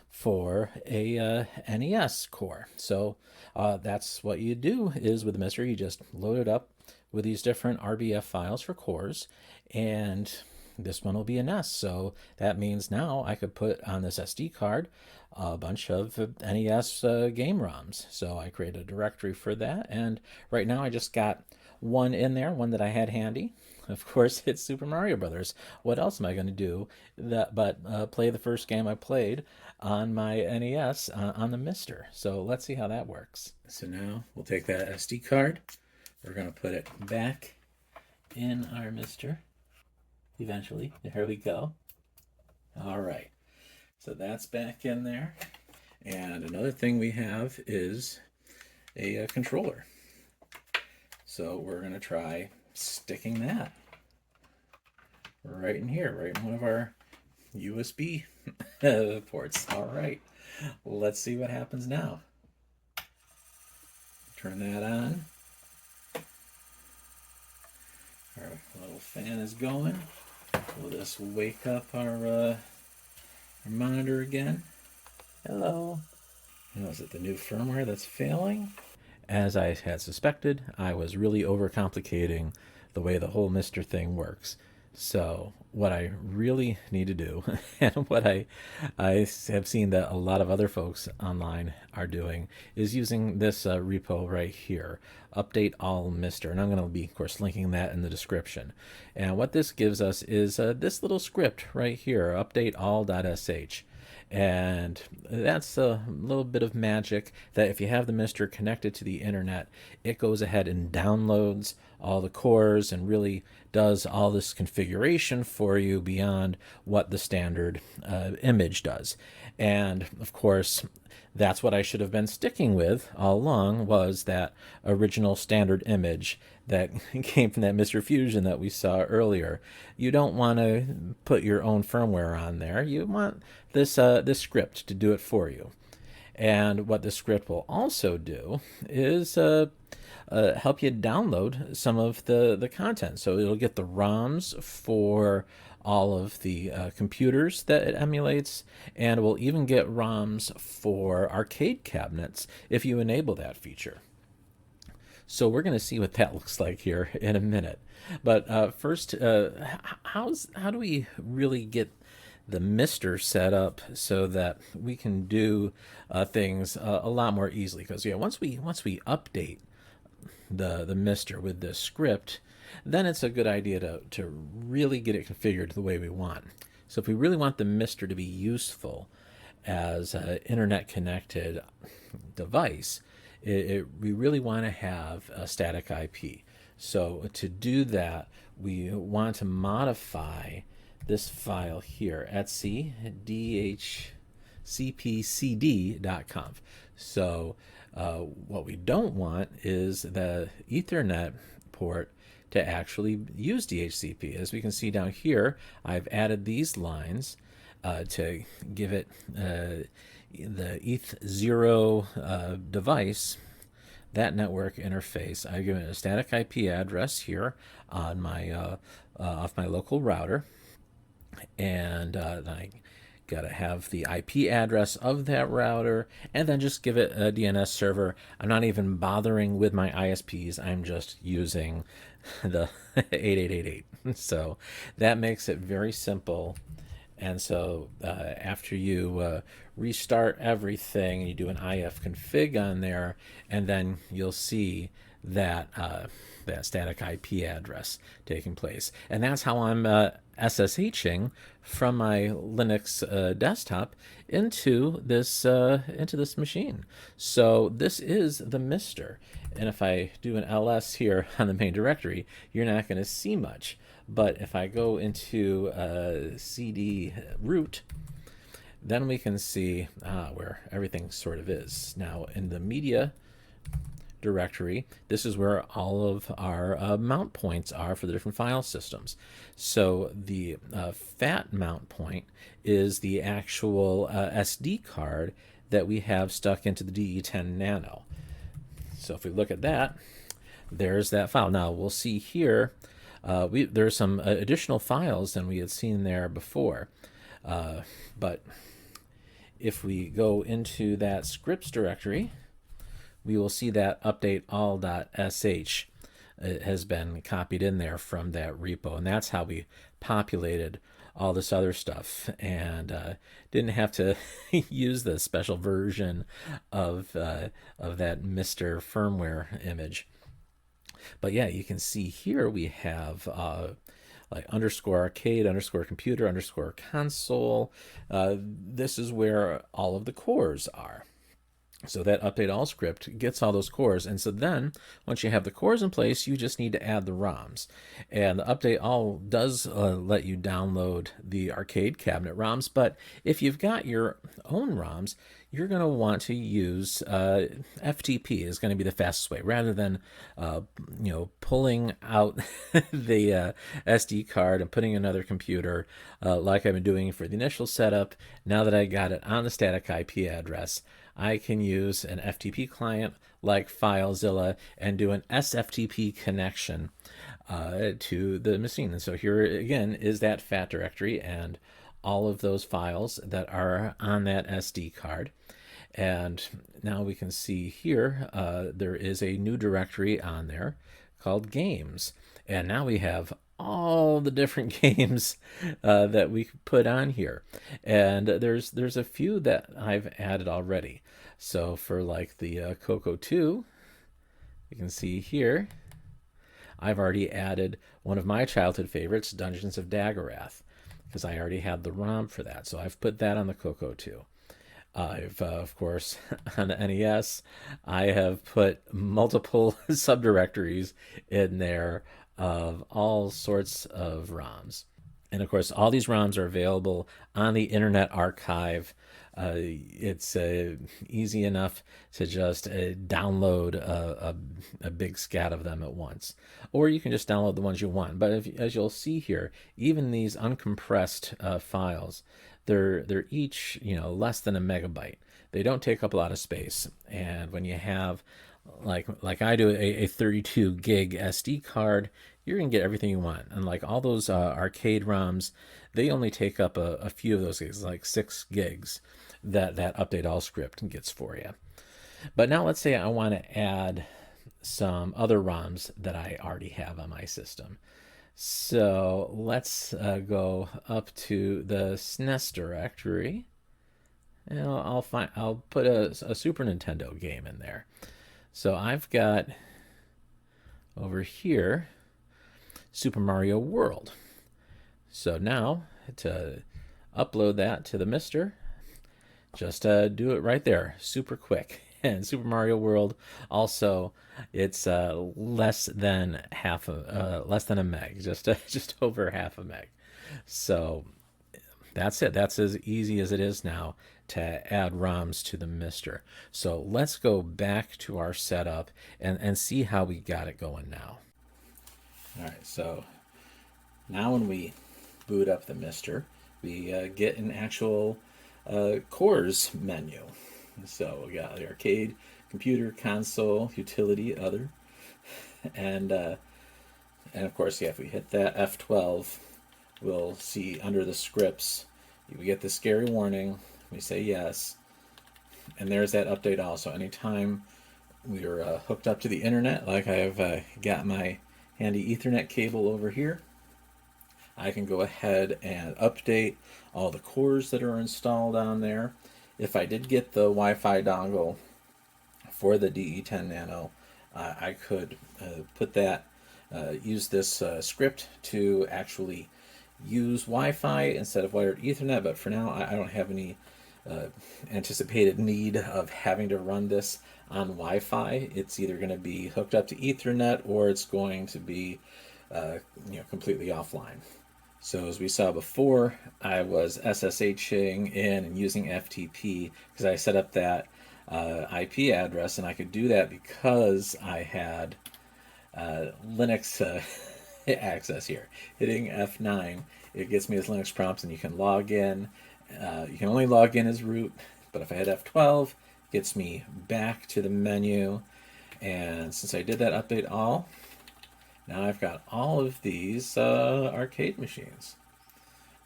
S1: for a NES core. So that's what you do is with the MiSTer, you just load it up with these different RBF files for cores, and this one will be a NES. So that means now I could put on this SD card a bunch of NES game ROMs. So I created a directory for that, and right now I just got one in there, one that I had handy. Of course, it's Super Mario Brothers. What else am I going to do but play the first game I played on my NES on the MiSTer? So let's see how that works. So now we'll take that SD card. We're going to put it back in our MiSTer eventually. There we go. All right, so that's back in there. And another thing we have is a controller. So we're going to try sticking that right in here, right in one of our USB ports. All right, let's see what happens now. Turn that on. Our little fan is going. We'll just wake up our monitor again. Hello. Now, is it the new firmware that's failing? As I had suspected, I was really overcomplicating the way the whole MiSTer thing works. So what I really need to do, and what I have seen that a lot of other folks online are doing, is using this repo right here, update all MiSTer. And I'm going to be, of course, linking that in the description. And what this gives us is this little script right here, update all.sh. And that's a little bit of magic that if you have the MiSTer connected to the internet, it goes ahead and downloads all the cores and really does all this configuration for you beyond what the standard image does. And of course, that's what I should have been sticking with all along, was that original standard image that came from that MiSTer Fusion that we saw earlier. You don't want to put your own firmware on there. You want this script to do it for you. And what this script will also do is help you download some of the content. So it'll get the ROMs for all of the computers that it emulates, and it will even get ROMs for arcade cabinets if you enable that feature. So we're going to see what that looks like here in a minute. But first, how do we really get the MiSTer set up so that we can do things a lot more easily? Because once we update the MiSTer with this script, then it's a good idea to really get it configured the way we want. So if we really want the MiSTer to be useful as an internet connected device, we really want to have a static IP. So to do that, we want to modify this file here, etc dhcpcd.conf. So what we don't want is the Ethernet port to actually use DHCP. As we can see down here, I've added these lines to give it the ETH0 device, that network interface. I've given it a static IP address here on my off my local router, and I got to have the IP address of that router, and then just give it a DNS server. I'm not even bothering with my ISPs. I'm just using the 8888. So that makes it very simple. And so after you restart everything, you do an IF config on there, and then you'll see that that static IP address taking place. And that's how I'm SSHing from my Linux desktop into this machine. So this is the MiSTer. And if I do an ls here on the main directory, you're not going to see much. But if I go into cd root, then we can see where everything sort of is. Now in the media directory, this is where all of our mount points are for the different file systems. So the fat mount point is the actual SD card that we have stuck into the DE10 Nano. So if we look at that, there's that file. Now we'll see here there are some additional files than we had seen there before, but if we go into that scripts directory, we will see that update all.sh has been copied in there from that repo, and that's how we populated all this other stuff, and didn't have to use the special version of that MiSTer firmware image. But yeah, you can see here we have like underscore arcade, underscore computer, underscore console. This is where all of the cores are. So that update all script gets all those cores. And so then once you have the cores in place, you just need to add the ROMs. And the update all does let you download the arcade cabinet ROMs. But if you've got your own ROMs, you're going to want to use FTP is going to be the fastest way rather than pulling out the SD card and putting another computer like I've been doing for the initial setup. Now that I got it on the static IP address, I can use an FTP client like FileZilla and do an SFTP connection to the machine. And so here again is that FAT directory and all of those files that are on that SD card. And now we can see here there is a new directory on there called games. And now we have all the different games that we put on here. And there's a few that I've added already. So for like the CoCo2, you can see here, I've already added one of my childhood favorites, Dungeons of Daggerath, because I already had the ROM for that. So I've put that on the CoCo2. I've, of course, on the NES, I have put multiple subdirectories in there of all sorts of ROMs. And of course, all these ROMs are available on the Internet Archive. It's easy enough to just download a big scat of them at once. Or you can just download the ones you want. But as you'll see here, even these uncompressed files, they're each less than a megabyte. They don't take up a lot of space. And when you have like I do a 32 gig SD card, you're gonna get everything you want. And like all those arcade ROMs, they only take up a few of those gigs, like 6 gigs that update all script gets for you. But now let's say I want to add some other ROMs that I already have on my system. So let's go up to the SNES directory, and I'll put a Super Nintendo game in there. So I've got over here Super Mario World. So now to upload that to the MiSTer, just do it right there, super quick. And Super Mario World also, it's less than a meg, just over half a meg. So that's it. That's as easy as it is now to add ROMs to the MiSTer. So let's go back to our setup and see how we got it going now. All right, so now when we boot up the MiSTer, we get an actual cores menu. So we got the arcade, computer, console, utility, other, and of course, yeah, if we hit that F12, we'll see under the scripts, we get the scary warning. We say yes, and there's that update also. Anytime we're hooked up to the internet, like I've got my handy Ethernet cable over here, I can go ahead and update all the cores that are installed on there. If I did get the Wi-Fi dongle for the DE10 Nano, I could put that, use this script to actually use Wi-Fi instead of wired Ethernet, but for now I don't have any anticipated need of having to run this on Wi-Fi. It's either going to be hooked up to Ethernet or it's going to be completely offline. So as we saw before, I was SSHing in and using FTP because I set up that IP address, and I could do that because I had Linux access here. Hitting F9, it gets me as Linux prompts, and you can log in. You can only log in as root, but if I hit F12, it gets me back to the menu. And since I did that update all, now I've got all of these arcade machines.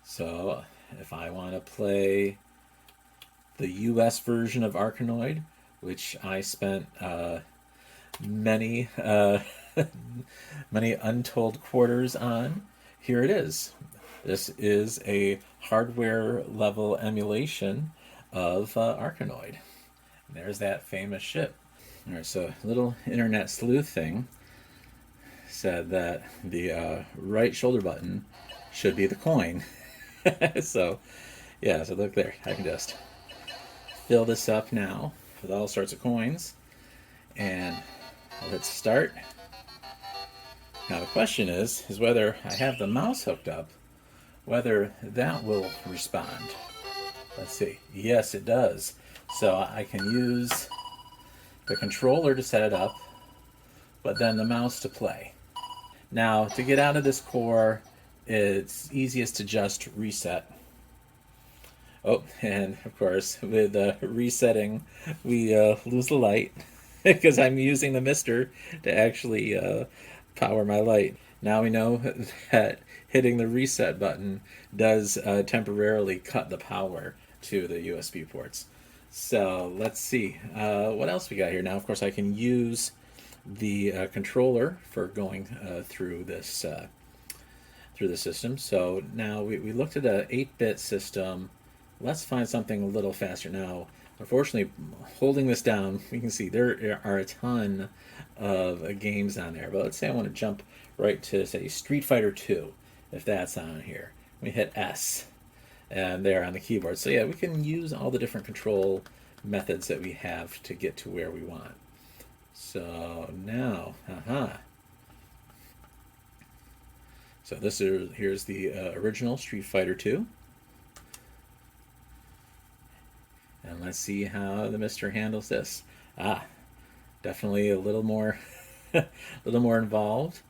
S1: So if I want to play the US version of Arkanoid, which I spent many untold quarters on, here it is. This is a hardware level emulation of Arkanoid. And there's that famous ship. All right, so a little internet sleuth thing said that the right shoulder button should be the coin. So yeah, so look there. I can just fill this up now with all sorts of coins. And let's start. Now the question is whether I have the mouse hooked up, whether that will respond. Let's see. Yes, it does. So I can use the controller to set it up, but then the mouse to play. Now, to get out of this core, it's easiest to just reset. Oh, and of course, with resetting, we lose the light because I'm using the MiSTer to actually power my light. Now we know that hitting the reset button does temporarily cut the power to the USB ports. So let's see what else we got here. Now, of course, I can use the controller for going through the system. So now we looked at an 8-bit system. Let's find something a little faster. Now, unfortunately, holding this down, you can see there are a ton of games on there. But let's say I want to jump right to, say, Street Fighter 2, if that's on here. We hit S, and there on the keyboard. So yeah, we can use all the different control methods that we have to get to where we want. So now, so here's the original Street Fighter 2. And let's see how the MiSTer handles this. Definitely a little more, a little more involved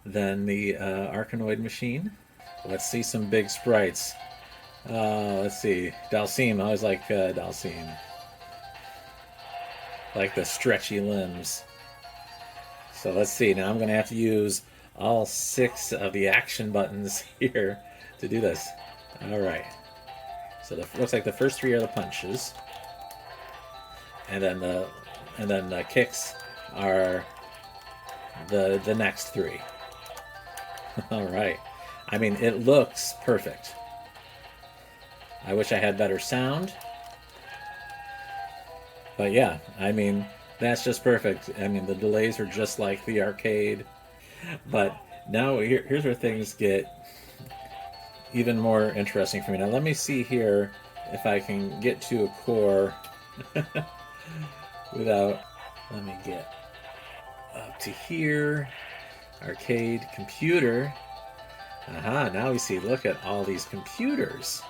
S1: than the Arkanoid machine. Let's see some big sprites. Let's see, Dalsim. I always like Dalsim. Like the stretchy limbs. So let's see. Now I'm going to have to use all 6 of the action buttons here to do this. All right. So looks like the first 3 are the punches, and then the kicks are the next 3. All right. I mean, it looks perfect. I wish I had better sound, but yeah, I mean, that's just perfect. I mean, the delays are just like the arcade, but now here's where things get even more interesting for me. Now let me see here if I can get to a core without, let me get up to here, arcade, computer. Now we see, look at all these computers.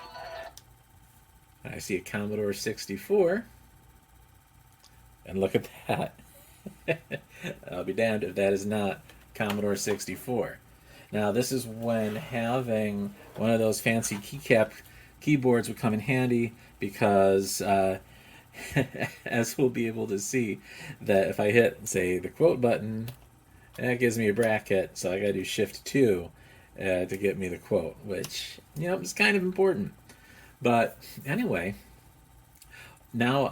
S1: I see a Commodore 64, and look at that. I'll be damned if that is not Commodore 64. Now this is when having one of those fancy keycap keyboards would come in handy, because as we'll be able to see, that if I hit, say, the quote button, that gives me a bracket, so I gotta do Shift 2 to get me the quote, which, you know, is kind of important. But anyway, now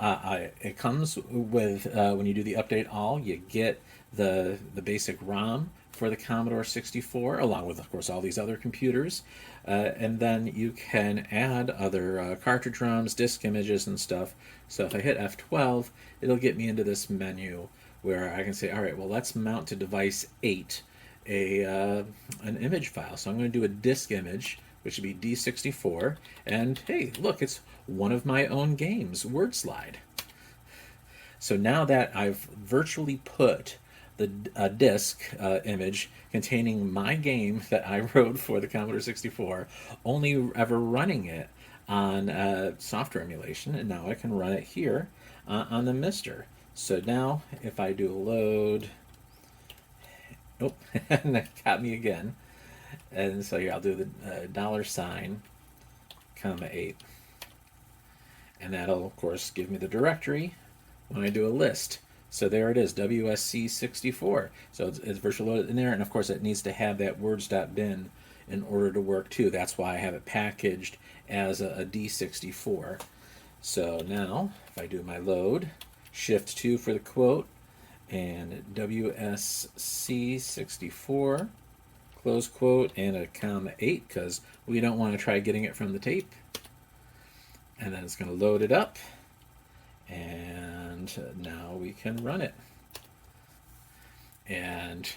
S1: it comes with, when you do the update all, you get the basic ROM for the Commodore 64, along with, of course, all these other computers. And then you can add other cartridge ROMs, disk images, and stuff. So if I hit F12, it'll get me into this menu where I can say, all right, well, let's mount to device 8 an image file. So I'm going to do a disk image, which would be D64. And hey, look, it's one of my own games, Word Slide. So now that I've virtually put the disk image containing my game that I wrote for the Commodore 64, only ever running it on software emulation, and now I can run it here on the MiSTer. So now if I do a load, oh, and that got me again. And so here I'll do the $8, and that'll of course give me the directory when I do a list. So there it is, WSC64. So it's virtually loaded in there, and of course it needs to have that words.bin in order to work too. That's why I have it packaged as a D64. So now, if I do my load, Shift 2 for the quote, and WSC64, close quote, and a $8, because we don't want to try getting it from the tape. And then it's going to load it up, and now we can run it. And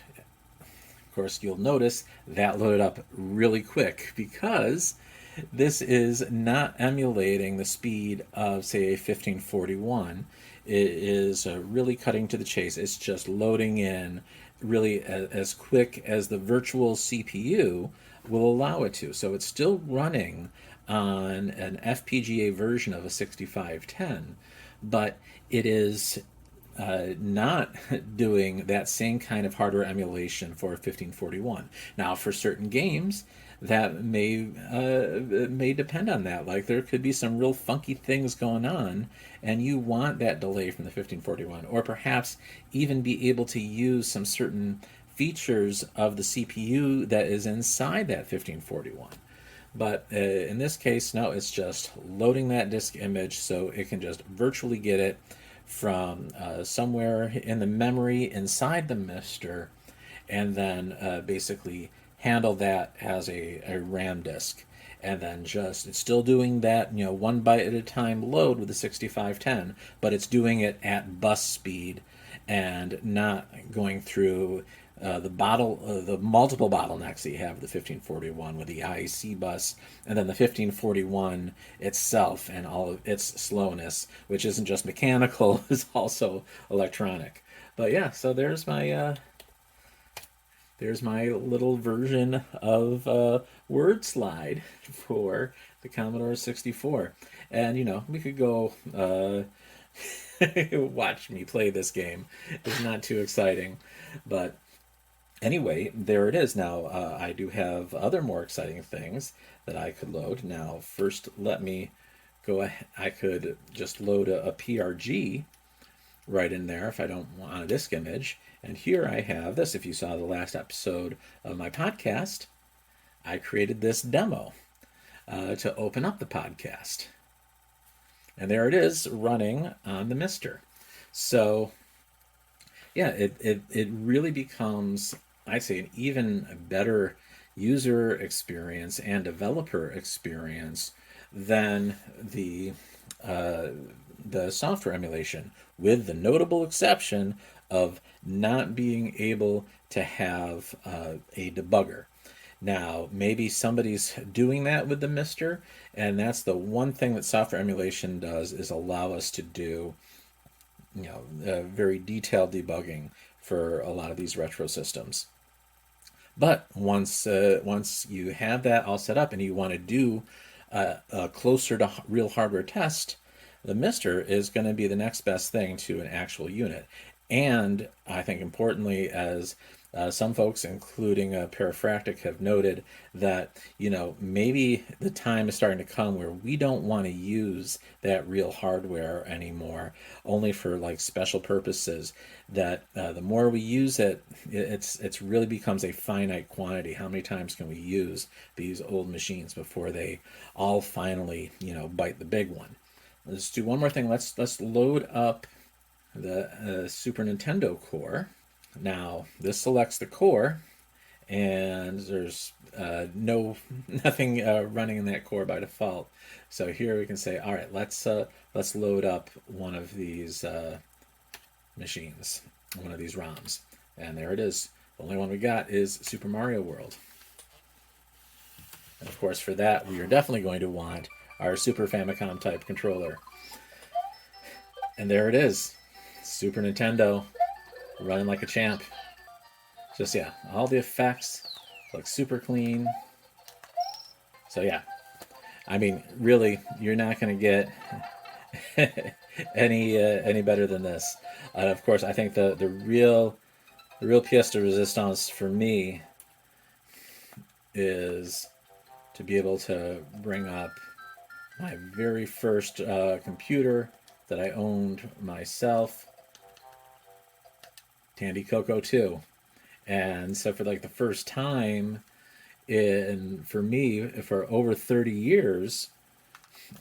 S1: of course, you'll notice that loaded up really quick because this is not emulating the speed of, say, a 1541. It is really cutting to the chase. It's just loading in really as quick as the virtual CPU will allow it to. So it's still running on an FPGA version of a 6510, but it is not doing that same kind of hardware emulation for 1541. Now, for certain games, that may depend on that. Like there could be some real funky things going on, and you want that delay from the 1541, or perhaps even be able to use some certain features of the CPU that is inside that 1541. But in this case, no, it's just loading that disk image so it can just virtually get it from somewhere in the memory inside the MiSTer, and then basically handle that as a RAM disk. And then just, it's still doing that, 1 byte at a time load with the 6510, but it's doing it at bus speed and not going through the multiple bottlenecks that you have with the 1541 with the IEC bus, and then the 1541 itself and all of its slowness, which isn't just mechanical, is also electronic. But yeah, so there's my little version of word slide for the Commodore 64. And we could go watch me play this game. It's not too exciting, but anyway, there it is. Now, I do have other more exciting things that I could load. Now, first, let me go ahead. I could just load a PRG right in there if I don't want a disk image. And here I have this. If you saw the last episode of my podcast, I created this demo to open up the podcast. And there it is running on the MiSTer. So, yeah, it really becomes, I'd say, an even better user experience and developer experience than the software emulation, with the notable exception of not being able to have a debugger. Now, maybe somebody's doing that with the MiSTer, and that's the one thing that software emulation does, is allow us to do very detailed debugging for a lot of these retro systems. But once you have that all set up and you want to do a closer to real hardware test, the MiSTer is going to be the next best thing to an actual unit. And I think importantly, as some folks, including Paraphractic, have noted, that maybe the time is starting to come where we don't want to use that real hardware anymore, only for like special purposes. That the more we use it, it's really becomes a finite quantity. How many times can we use these old machines before they all finally bite the big one? Let's do one more thing. Let's load up the Super Nintendo core. Now, this selects the core, and there's nothing running in that core by default. So here we can say, all right, let's load up one of these machines, one of these ROMs, and there it is. The only one we got is Super Mario World. And of course, for that, we are definitely going to want our Super Famicom type controller. And there it is, Super Nintendo, running like a champ. Just, yeah, all the effects look super clean. So yeah, I mean, really, you're not going to get any better than this. Of course, I think the real pièce de résistance for me is to be able to bring up my very first computer that I owned myself, Tandy CoCo2. And so for like the first time for me, for over 30 years,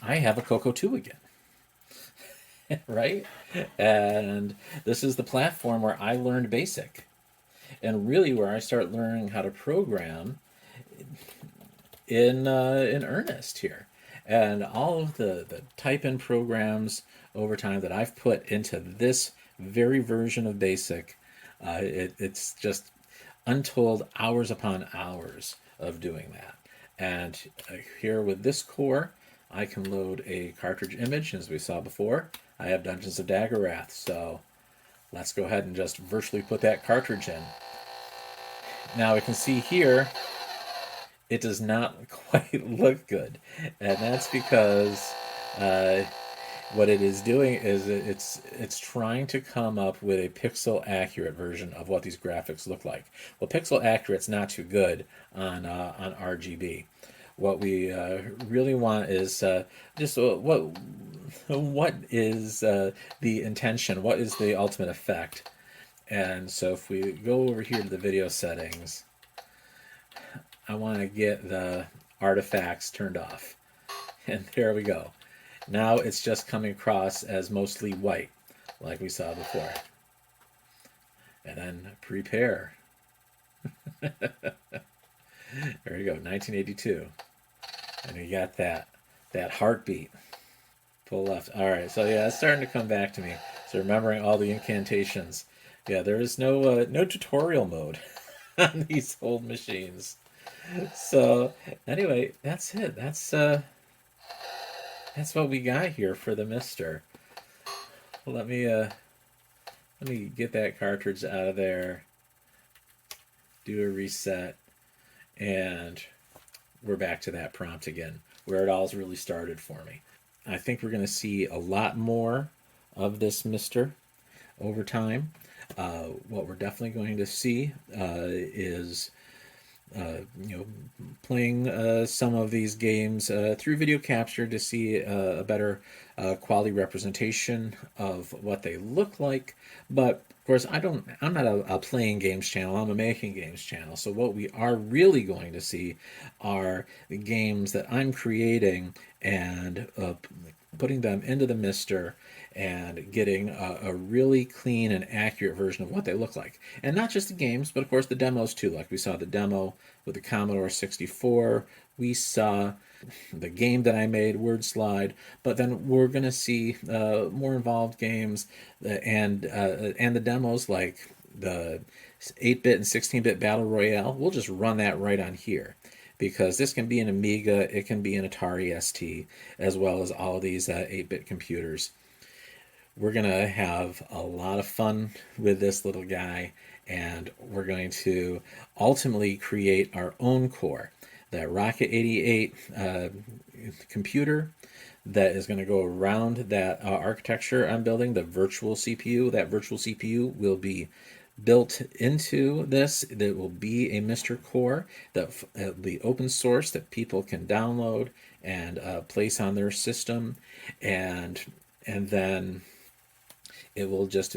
S1: I have a CoCo2 again. Right? And this is the platform where I learned BASIC, and really where I start learning how to program in earnest here. And all of the type-in programs over time that I've put into this very version of BASIC, it's just untold hours upon hours of doing that. And here with this core, I can load a cartridge image, as we saw before. I have Dungeons of Daggorath, so let's go ahead and just virtually put that cartridge in. Now we can see here, it does not quite look good, and that's because what it is doing is it's trying to come up with a pixel accurate version of what these graphics look like. Well, pixel accurate's not too good on RGB. What we really want is just what is the intention? What is the ultimate effect? And so if we go over here to the video settings, I want to get the artifacts turned off. And there we go. Now it's just coming across as mostly white, like we saw before. And then prepare. There you go, 1982. And you got that heartbeat. Pull left. All right, so yeah, it's starting to come back to me. So remembering all the incantations. Yeah, there is no tutorial mode on these old machines. So anyway, that's it. That's what we got here for the MiSTer. Let me get that cartridge out of there. Do a reset, and we're back to that prompt again, where it all's really started for me. I think we're going to see a lot more of this MiSTer over time. What we're definitely going to see is playing some of these games through video capture to see a better quality representation of what they look like. But of course, I'm not a playing games channel. I'm a making games channel. So what we are really going to see are the games that I'm creating and putting them into the MiSTer and getting a really clean and accurate version of what they look like. And not just the games, but of course the demos too. Like we saw the demo with the Commodore 64. We saw the game that I made, Word Slide. But then we're going to see more involved games and the demos like the 8-bit and 16-bit Battle Royale. We'll just run that right on here, because this can be an Amiga, it can be an Atari ST, as well as all of these 8-bit computers. We're going to have a lot of fun with this little guy, and we're going to ultimately create our own core. That Rocket 88 computer that is going to go around that architecture I'm building, the virtual CPU. That virtual CPU will be built into this. That will be a MiSTer core that will be open source, that people can download and place on their system, and then it will just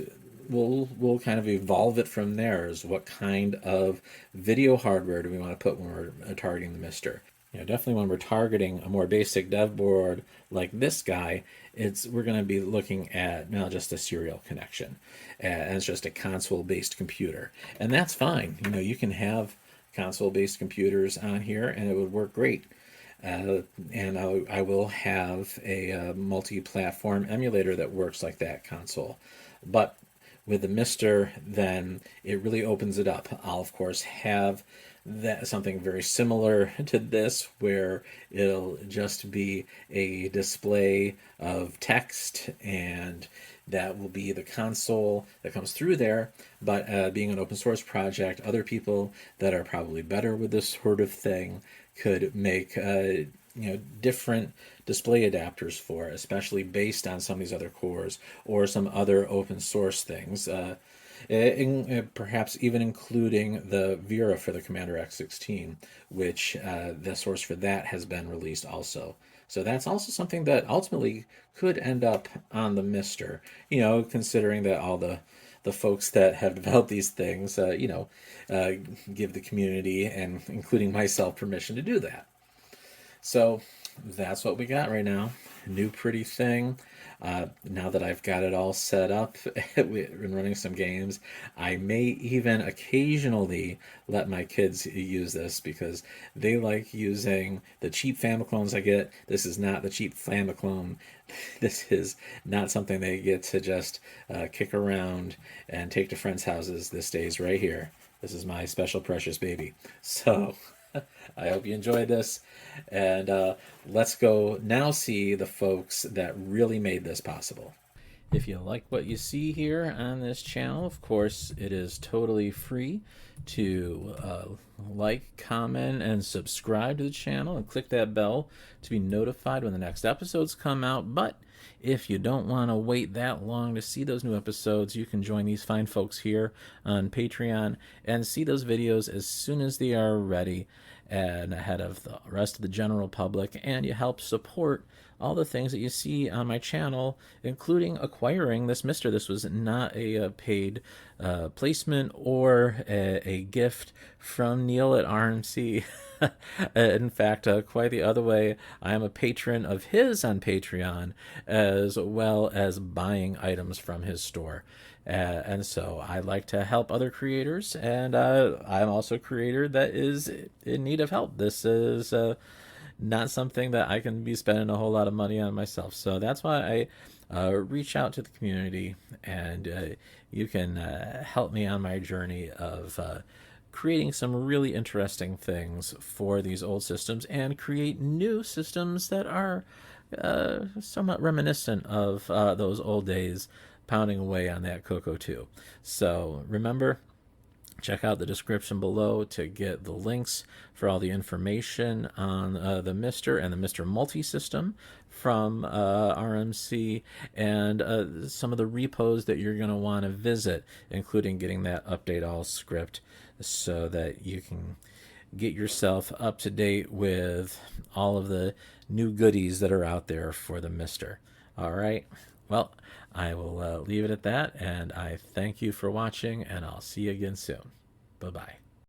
S1: we'll kind of evolve it from there. As what kind of video hardware do we want to put when we're targeting the MiSTer? Definitely when we're targeting a more basic dev board like this guy, we're going to be looking at not just a serial connection, and it's just a console-based computer, and that's fine. You can have console-based computers on here, and it would work great. And I will have a multi-platform emulator that works like that console. But with the MiSTer, then it really opens it up. I'll of course have something very similar to this, where it'll just be a display of text, and that will be the console that comes through there. But being an open source project, other people that are probably better with this sort of thing could make different display adapters for it, especially based on some of these other cores or some other open source things. Perhaps even including the Vera for the Commander X16, which the source for that has been released also. So that's also something that ultimately could end up on the MiSTer, considering that all the folks that have developed these things, give the community, and including myself, permission to do that. So that's what we got right now. New pretty thing. Now that I've got it all set up and running some games, I may even occasionally let my kids use this, because they like using the cheap Famiclones I get. This is not the cheap Famiclone. This is not something they get to just kick around and take to friends' houses. This stays right here. This is my special precious baby. So I hope you enjoyed this. And let's go now see the folks that really made this possible. If you like what you see here on this channel, of course, it is totally free to like, comment, and subscribe to the channel and click that bell to be notified when the next episodes come out. But if you don't want to wait that long to see those new episodes, you can join these fine folks here on Patreon and see those videos as soon as they are ready and ahead of the rest of the general public, and you help support all the things that you see on my channel, including acquiring this MiSTer. This was not a paid placement or a gift from Neil at RMC. In fact, quite the other way, I am a patron of his on Patreon, as well as buying items from his store. And so I like to help other creators, and I'm also a creator that is in need of help. This is not something that I can be spending a whole lot of money on myself. So that's why I reach out to the community, and you can help me on my journey of creating some really interesting things for these old systems and create new systems that are somewhat reminiscent of those old days, pounding away on that CoCo2. So remember, check out the description below to get the links for all the information on the MiSTer and the MiSTer MultiSystem from RMC, and some of the repos that you're going to want to visit, including getting that update all script so that you can get yourself up to date with all of the new goodies that are out there for the MiSTer. All right. Well, I will leave it at that, and I thank you for watching, and I'll see you again soon. Bye-bye.